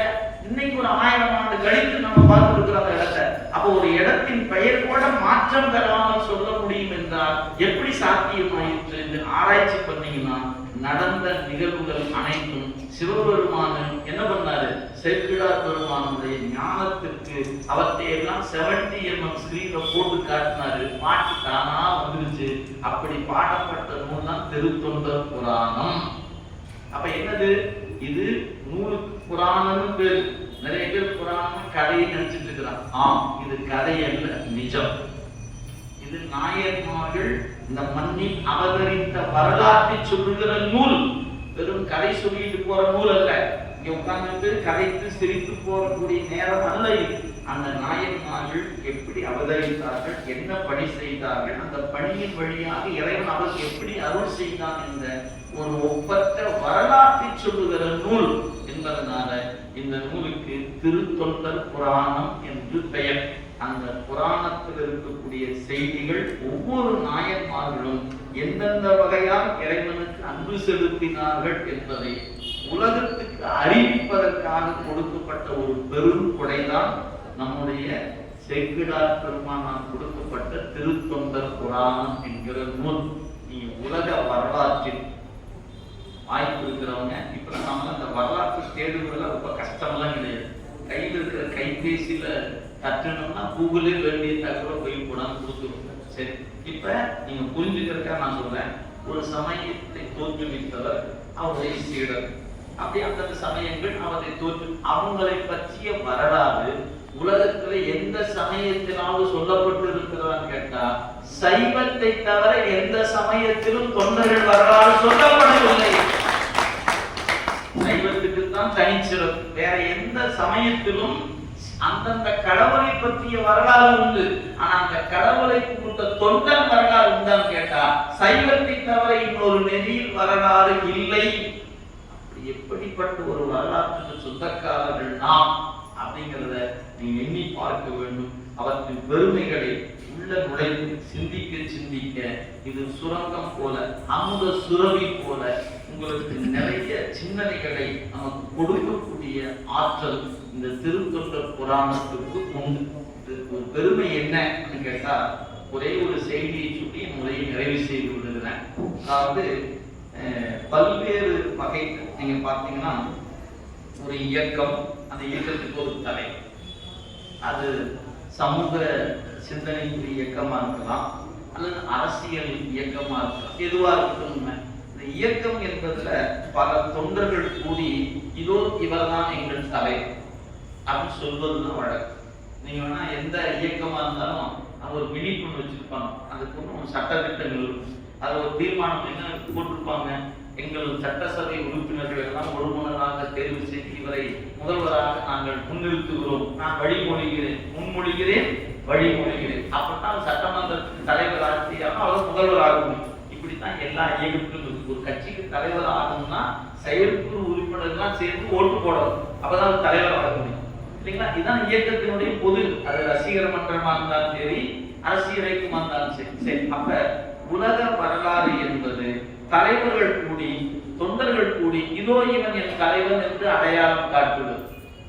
இன்னைக்கு ஒரு 1000 ஆண்டு கழித்து நம்ம பார்த்து இருக்கிற அந்த இடத்தை. அப்ப ஒரு இடத்தின் பெயர் கூட மாற்றம் பெறாமல் சொல்ல முடியும் என்றால் எப்படி சாத்தியமாயிற்று என்று ஆராய்ச்சி பண்ணீங்கன்னா நடந்த நிகழ்வுகள் அனைத்தும் சிவபெருமான் என்ன பண்ணாரு? சேக்கிழார் பெருமானுடைய ஞானத்திற்கு அவற்றை எல்லாம் 70mm ஸ்கிரீன்ல போட்டு காட்டினாரு. பாட்டு தானா வந்துருச்சு. அப்படி பாடப்பட்ட நூல் தான் திருத்தொண்டர் புராணம். அப்ப என்னது இது? நூலுக்கு புராணம் பேரு. நிறைய பேர் புராணம் கதையை நினைச்சிட்டு இருக்கிறான். ஆம், இது கதை அல்ல, நிஜம். இது நாயன்மார்கள் இந்த மண்ணில் அவதரித்த வரலாற்றை சொல்லுகிற நூல். வெறும் கதை சொல்லிட்டு போற நூல் அல்ல. இங்க உட்கார்ந்து கதைத்து சிரித்து போகக்கூடிய நேரம் அல்ல இது. அந்த நாயன்மார்கள் எப்படி அவதரித்தார்கள், என்ன பணி செய்தார்கள், அந்த பணியின் வழியாக இறைவன் அவருக்கு எப்படி அருள் செய்தான் என்ற ஒரு ஒப்பற்ற வரலாற்றை சொல்லுகிற நூல் என்பதனால இந்த நூலுக்கு திருத்தொண்டர் புராணம் என்று பெயர். அந்த புராணத்தில் இருக்கக்கூடிய செய்திகள் ஒவ்வொரு நாயன்மார்களும் எந்தெந்த வகையால் இறைவனுக்கு அன்பு செலுத்தினார்கள் என்பதை உலகத்துக்கு அறிவிப்பதற்காக கொடுக்கப்பட்ட ஒரு பெரும் கொடைதான் நம்முடைய சேக்கிழார் பெருமானால் கொடுக்கப்பட்ட திருத்தொண்டர் புராணம் என்கிற நூல். நீங்க உலக வரலாற்றில் வாய்ப்பு இருக்கிறவங்க இப்ப நம்ம அந்த வரலாற்று தேடுவதில் ரொம்ப கஷ்டம்லாம் கிடையாது. கையில் இருக்கிற கைபேசியில கட்டணும்னா கூகுளே வேண்டிய தகவலை போய் போடாம கொடுத்துருவோம். சரி, இப்ப நீங்க புரிஞ்சுக்கிறதுக்காக நான் சொல்றேன். ஒரு சமயத்தை தோற்றுவித்தவர் அவருடைய சீடர், அப்படி அந்த சமயங்கள் அவரை அவங்களை பற்றிய வரலாறு உலகத்துல எந்த சமயத்தினாலும் சொல்லப்பட்டு இருக்கிறான்னு கேட்டா சைவத்தை தவிர எந்த சமயத்திலும் தொண்டர்கள் வரலாறு சொல்லப்படவில்லை. சைவத்துக்கு தான் தனிச்சிறப்பு. வேற எந்த சமயத்திலும் அந்தந்த கடவுளை பற்றிய வரலாறு உண்டு. ஆனா அந்த கடவுளை கொடுத்த தொண்டன் வரலாறு உண்டான்னு கேட்டா சைவத்தை தவிர இன்னொரு நெறியில் வரலாறு இல்லை. எப்படிப்பட்ட ஒரு வரலாற்றுக்கு சொந்தக்காரர்கள் நாம் அப்படிங்கிறத நீங்க எண்ணி பார்க்க வேண்டும். அவற்றின் பெருமைகளை உள்ள நுழைந்து சிந்திக்க சிந்திக்க இது சுரங்கம் போல, அமுத சுரவி போல உங்களுக்கு நிறைய சிந்தனைகளை நமக்கு கொடுக்கக்கூடிய ஆற்றல் இந்த திருத்தொண்டர் புராணத்துக்கு உண்டு. ஒரு பெருமை என்னன்னு கேட்டா ஒரே ஒரு செய்தியை சொல்லி முறையை நிறைவு செய்து விடுகிறேன். அதாவது பல்வேறு வகை நீங்க பார்த்தீங்கன்னா ஒரு இயக்கம், அந்த இயக்கத்துக்கு ஒரு தலை, அது சமூக சிந்தனைக்குரிய இயக்கமா இருக்கலாம் அல்லது அரசியல் இயக்கமா இருக்கலாம், எதுவா இருக்கட்டும். இந்த இயக்கம் என்பதுல பல தொண்டர்கள் கூடி இதோ இவர்தான் எங்கள் தலை அப்படின்னு சொல்வதுதான் வழக்கம். நீங்க வேணா எந்த இயக்கமா இருந்தாலும் அது ஒரு விழிப்புணர்வு வச்சிருப்பாங்க, அதுக்கு ஒன்றும் சட்டத்திட்டங்கள் இருக்கும். அது ஒரு தீர்மானம் என்ன போட்டிருப்பாங்க, எங்கள் சட்டசபை உறுப்பினர்கள் எல்லாம் ஒருமனதாக தேர்வு செய்து இவரை முதல்வராக நாங்கள் முன்னிறுத்துகிறோம், நான் வழிமொழிகிறேன், முன்மொழிகிறேன், வழிமொழிகிறேன். அப்பதான் சட்டமன்றத்துக்கு தலைவர் ஆட்சியாக அவர் முதல்வர் ஆகும். இப்படித்தான் எல்லா இயக்கத்திலும் இருக்கு. ஒரு கட்சிக்கு தலைவர் ஆகணும்னா செயற்குழு உறுப்பினர்கள்லாம் சேர்ந்து ஓட்டு போடணும், அப்பதான் தலைவர் ஆக முடியும் இல்லைங்களா? இதுதான் இயக்கத்தினுடைய பொது. அது ரசிகர் மன்றமா இருந்தாலும் சரி, அரசியலைக்குமா இருந்தாலும் சரி. சரி, அப்ப உலக வரலாறு என்பது தலைவர்கள் கூடி தொண்டர்கள் கூடி இதோ இவன் என் தலைவன் என்று அடையாளம் காட்டுவது.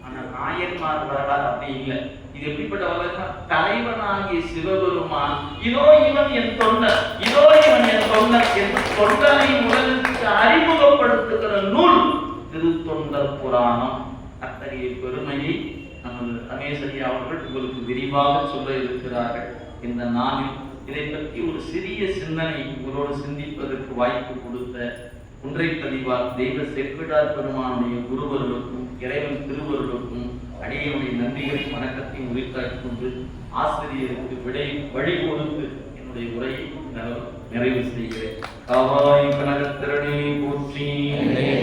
ஆனால் நாயன்மார் வரலாறு அப்படி இல்லை. இது எப்படிப்பட்ட வரலாறு? தலைவனாகிய சிவபெருமான் இதோ இவன் என் தொண்டர், இதோ இவன் என் தொண்டர் என்று தொண்டரை உலகிற்கு அறிமுகப்படுத்துகிற நூல் திருத்தொண்டர் புராணம். அத்தகைய பெருமையை நமது ரமேசரியா அவர்கள் உங்களுக்கு விரிவாக சொல்ல இருக்கிறார்கள் இந்த நாளில். இதை பற்றி ஒரு சிறிய சிந்தனை உங்களோடு சிந்திப்பதற்கு வாய்ப்பு கொடுத்த ஒன்றை பதிவார் தெய்வ சேக்கிழார் பெருமானுடைய குருவர்களுக்கும் இறைவன் திருவர்களுக்கும் அடியனுடைய நன்றிகளை வணக்கத்தையும் உரித்தாக்கிக் கொண்டு ஆசிரியருக்கு வழி கொடுத்து என்னுடைய உரையை நிறைவு செய்கிறேன். காவாய் கனகத்திரனே போற்றி,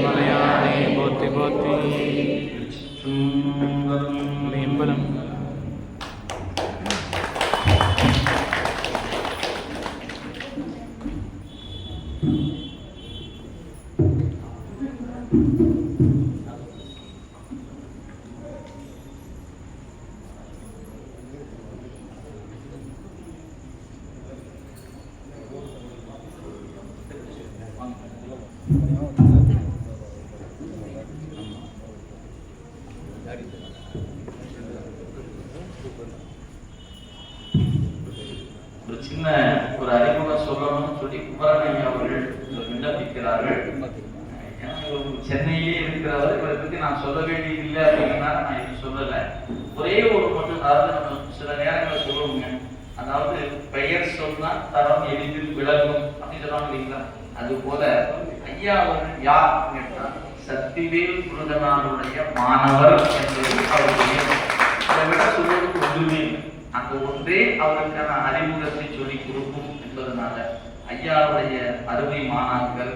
மலையானே போற்றி போற்றி. மேம்பலம் சின்ன ஒரு அறிமுகம் சொல்லணும்னு சொல்லி குமரன் அவர்கள் விண்ணப்பிக்கிறார்கள். சென்னையிலே இருக்கிறவர், இவரை பற்றி நான் சொல்ல வேண்டியதில்லை அப்படின்னா நான் இது சொல்லலை. ஒரே ஒரு மட்டும், அதாவது நம்ம சில நேரங்களை சொல்லுவோங்க, அதாவது பெயர் சொன்னா தரம் எளிதில் விளங்கும் அப்படின்னு சொல்லுவாங்க இல்லைங்களா? அது போல ஐயா அவர்கள் யார் கேட்டா சக்திவேல் முருகனாருடைய மாணவர் என்பது அவருடைய, அதை விட சொல்வதற்கு ஒன்றுமே அந்த ஒன்றே அவருக்கான அறிமுகத்தை சொல்லி கொடுக்கும் என்பதனால ஐயாவுடைய அருமை மாணாக்கர்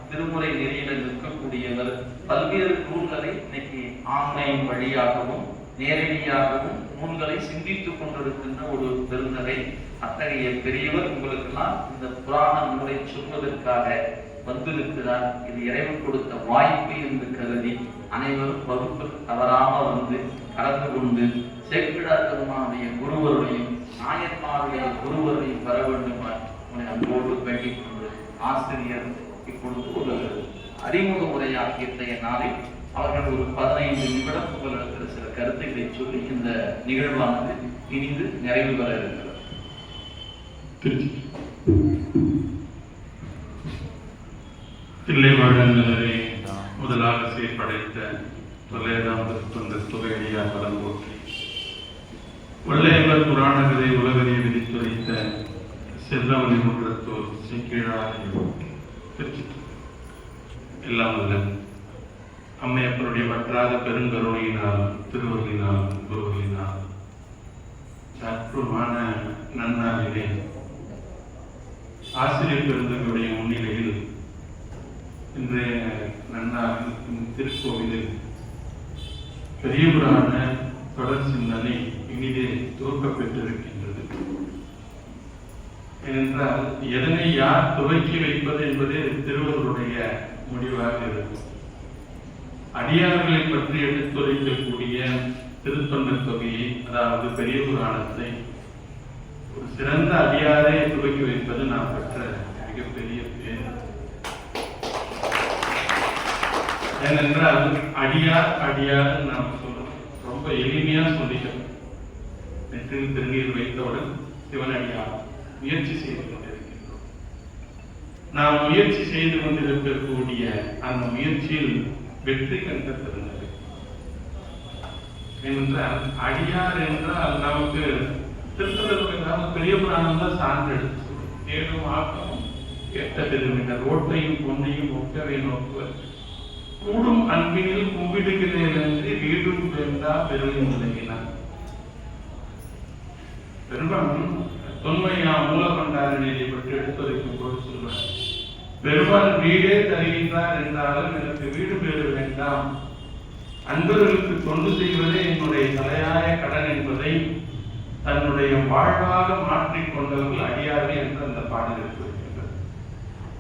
திருமுறை நெறியில நிற்கக்கூடியவர். பல்வேறு நூல்களை இன்னைக்கு ஆன்லைன் வழியாகவும் நேரடியாகவும் நூல்களை சிந்தித்துக் கொண்டிருக்கின்ற ஒரு பெருந்தகை. அத்தகைய பெரியவர் உங்களுக்கெல்லாம் இந்த புராண நூலை சொல்வதற்காக வந்திருக்கிறார். இது இறைவன் கொடுத்த வாய்ப்பு என்று கருதி அனைவரும் வகுப்பு தவறாம வந்து கலந்து கொண்டு சேக்கிழார் பெருமானுடைய குருவருடையும் நாயன்மாருடைய குருவருடையும் பெற வேண்டுமாய் உன்னை அன்போடு வேண்டிக் கொண்டு ஆசிரியர் இப்பொழுது ஒரு அறிமுக உரையாகிய இன்றைய நாளில் அவர்கள் ஒரு 15 நிமிடம் உங்களிடத்தில் சில கருத்துக்களை சொல்லி இந்த நிகழ்வானது இனிந்து நிறைவு பெற இருக்கிறது. தில்லைவாழந்தனரை முதலாக சீர்படைத்த தொல்லையாம் தொந்த தொகையடியார் பலம் போற்றி வள்ளையவர் புராண கதை உலகறிய விதித்துரைத்த செல்லமணி முற்றத்தோர் கீழாக எல்லாம் அல்ல அம்மையப்பருடைய வற்றாத பெருங்கருணையினால் திருவருளினால் குருவர்களினால் சற்றுமான நன்னாளிலே ஆசிரியர் பெருந்தகளுடைய முன்னிலையில் இன்றைய நன்னாள் திருக்கோவிலில் பெரிய புராண தொடர் சிந்தனை இனிதே துவக்கப்பெற்றிருக்கின்றது. ஏனென்றால் எதனை யார் துவக்கி வைப்பது என்பதே திருவருடைய முடிவாக இருக்கும். அடியார்களை பற்றி எடுத்துரைக்கக்கூடிய திருத்தொண்டர் தொகையை, அதாவது பெரிய புராணத்தை ஒரு சிறந்த அடியாரை துவக்கி வைப்பது நான் பெற்ற மிகப்பெரிய பேர். ஏனென்றால் அடியார் அடியார் நாம் சொல்றோம், ரொம்ப எளிமையா சொல்லிக்கிறோம். நெற்றில் திருநீர் வைத்தவுடன் சிவனடியார் முயற்சி செய்து கொண்டிருக்கின்றோம். நாம் முயற்சி செய்து கொண்டிருக்கக்கூடிய அந்த முயற்சியில் வெற்றி கண்ட பெருந்தகை. ஏனென்றால் அடியார் என்றால் நமக்கு திருத்தொண்டர் பெரிய புராணம் தான் சான்று எடுத்து தேடும் ஆக்கம் கெட்ட பெருமினர் ரோட்டையும் பொன்னையும் ஒக்கவே நோக்குவர் கூடும் அன்பினில் கும்பிடுகிறேன் என்று வீடும் வேண்டா பெருமை முழங்கினார். பெருமான் தொன்மையா மூலகண்டாரணியை பற்றி எடுத்துரைக்கும் போது சொல்வார், பெருமான் வீடே தருகின்றார் என்றாலும் எனக்கு வீடு பேறு வேண்டாம், அன்பர்களுக்கு தொண்டு செய்வதே என்னுடைய தலையாய கடன் என்பதை தன்னுடைய வாழ்வாக மாற்றிக் கொண்டவர்கள் அடியார்கள் என்று அந்த பாடல் எடுத்துரைக்கின்றது.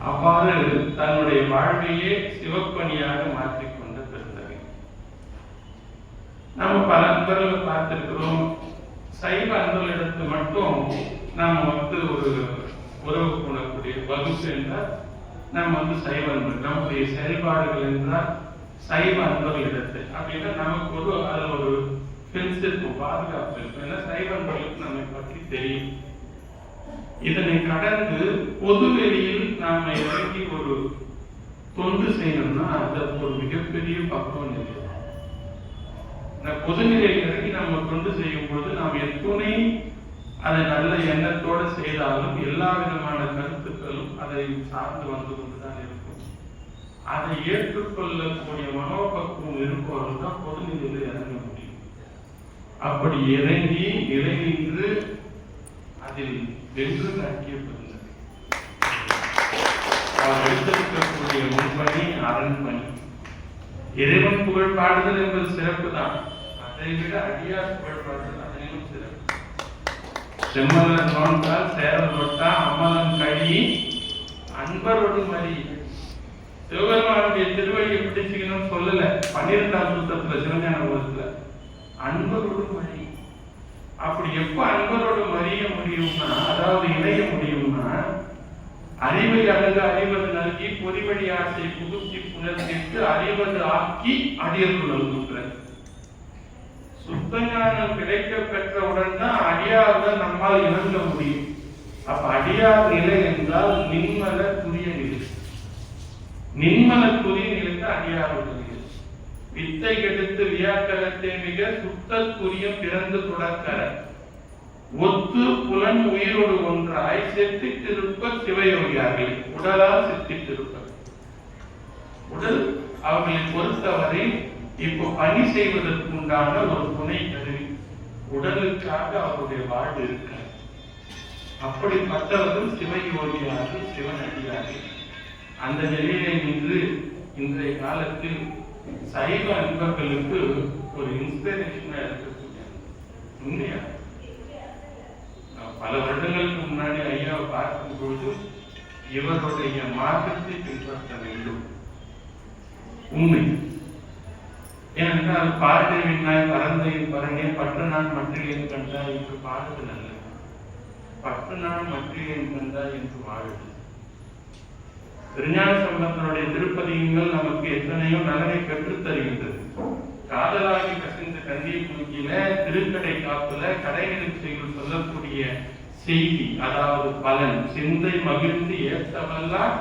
அவ்வாறு தன்னுடைய வாழ்வையே சிவப்பணியாக மாற்றிக்கொண்ட பெருந்தகை. நம்ம பல அன்பர்களை பார்த்திருக்கிறோம். சைவ அன்பர்களிடத்து மட்டும் நாம் ஒரு உறவு கொள்ளக்கூடிய வகுப்பு என்றால் நம்ம சைவ அன்பர், நம்முடைய செயல்பாடுகள் என்றால் சைவ அன்பர்களிடத்து அப்படின்னா நமக்கு அதுல ஒரு பென்ஸ் இருக்கும், பாதுகாப்பு இருக்கும். ஏன்னா சைவ அன்பர்களுக்கு நம்மை பற்றி தெரியும். இதனை கடந்து பொது வெளியில் நாம இறங்கி ஒரு தொண்டு செய்யணும்னா அதற்கு ஒரு மிகப்பெரிய பக்குவம் நிலை. பொதுநிலையில் இறங்கி நம்ம தொண்டு செய்யும் பொழுது நாம் எத்துணை அதை நல்ல எண்ணத்தோடு செய்தாலும் எல்லா விதமான கருத்துக்களும் அதை சார்ந்து வந்து கொண்டுதான் இருக்கும். அதை ஏற்றுக்கொள்ளக்கூடிய மனோபக்குவம் இருப்பவர்கள் தான் பொதுநிலையில் இறங்க முடியும். அப்படி இறங்கி நிலை நின்று அதில் வென்று காட்டியப்படுகிறது. அவர் எடுத்திருக்கக்கூடிய முன்பணி அரண்மணி. இறைவன் புகழ் பாடுதல் என்பது சிறப்பு தான். அதை விட அடியார் புகழ் பாடுதல் அதனிலும் சிறப்பு. செம்மலன் நோன்றால் சேரல் நோட்டா அம்மலன் கழி அன்பரோடு மறி. சிவபெருமானுடைய திருவடியை பிடிச்சுக்கணும்னு சொல்லல 12ஆம் சூத்திரத்துல சிவஞான போதத்துல அன்பரோடு மறி. அப்படி எப்ப அன்பரோடு மறிய முடியும்னா, அதாவது இணைய முடியும்னா, அறிவை அழகு அறிவது நல்கி பொறிவழி ஆசை புகுத்தி புணர்த்திட்டு அறிவது ஆக்கி அடியர்கள் நல்குன்ற சுத்தஞானம் கிடைக்க பெற்றவுடன் தான் அடியார்கள் நம்மால் இணங்க முடியும். அப்ப அடியார் நிலை என்றால் நின்மல துரிய நிலை. நின்மல துரிய நிலைக்கு அடியார்கள் வித்தை கெடுத்து வியாக்கரத்தை மிக சுத்தற்குரியம் பிறந்து தொடக்கர ஒத்து புலன் உயிரோடு ஒன்றாய் செத்திட்டிருப்ப சிவயோகியார்கள். உடலால் செத்திட்டிருப்பர். உடல் அவர்களை பொறுத்தவரை இப்போ பணி செய்வதற்கு உண்டான ஒரு துணை கருவி. உடலுக்காக அவருடைய வாழ்வு இருக்க. அப்படிப்பட்டவர்கள் சிவயோகியார்கள், சிவனடியார்கள். அந்த நிலையிலே நின்று இன்றைய காலத்தில் சைவ அன்பர்களுக்கு ஒரு இன்ஸ்பிரேஷனா இருக்கக்கூடிய உண்மையா பல வருடங்களுக்கு முன்னாடி ஐயாவை பார்க்கும் பொழுது இவருடைய மார்க்கத்தை பின்பற்ற வேண்டும். உண்மை. ஏனென்றால் பாட்டை விண்ணாய் பரந்தையின் பரனே பற்று நான் மற்றிலேன் கண்டாய் என்று பாடுதல் அல்ல, பற்று நான் மற்றிலேன் கண்டாய் என்று வாழுது. திருஞான சம்பந்தனுடைய திருப்பதிகங்கள் நமக்கு எத்தனையோ நலனை பெற்றுத் தருகின்றது. காதலாகி கசிந்த கந்தியை தூக்கில திருக்கடை காப்புல கடைகளின் செய்து சொல்லக்கூடிய செய்தி, அதாவது பலன், சிந்தை மகிழ்ந்து ஏற்றவெல்லாம்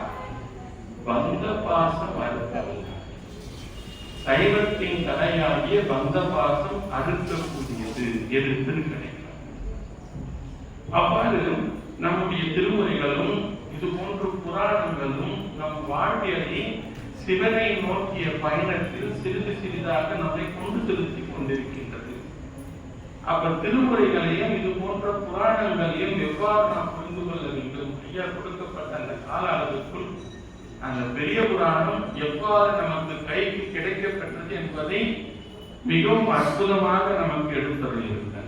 வந்த பாசம் அறுத்தவல்ல, சைவத்தின் கடையாகிய வந்த பாசம் அறுக்கக்கூடியது எது திருக்கடை. அவ்வாறு நம்முடைய திருமுறைகளும் இது போன்ற புராணங்களும் நம் வாழ்வியலை சிவனை நோக்கிய பயணத்தில் சிறிது சிறிதாக நம்மை கொண்டு செலுத்திக் கொண்டிருக்கின்றது. அப்ப திருமுறைகளையும் இது போன்ற புராணங்களையும் எவ்வாறு நாம் புரிந்து கொள்ள வேண்டும்? ஐயா கொடுக்கப்பட்ட அந்த கால அளவுக்குள் அந்த பெரிய புராணம் எவ்வாறு நமக்கு கைக்கு கிடைக்கப்பெற்றது என்பதை மிகவும் அற்புதமாக நமக்கு எடுத்துரையிருக்கிறார்.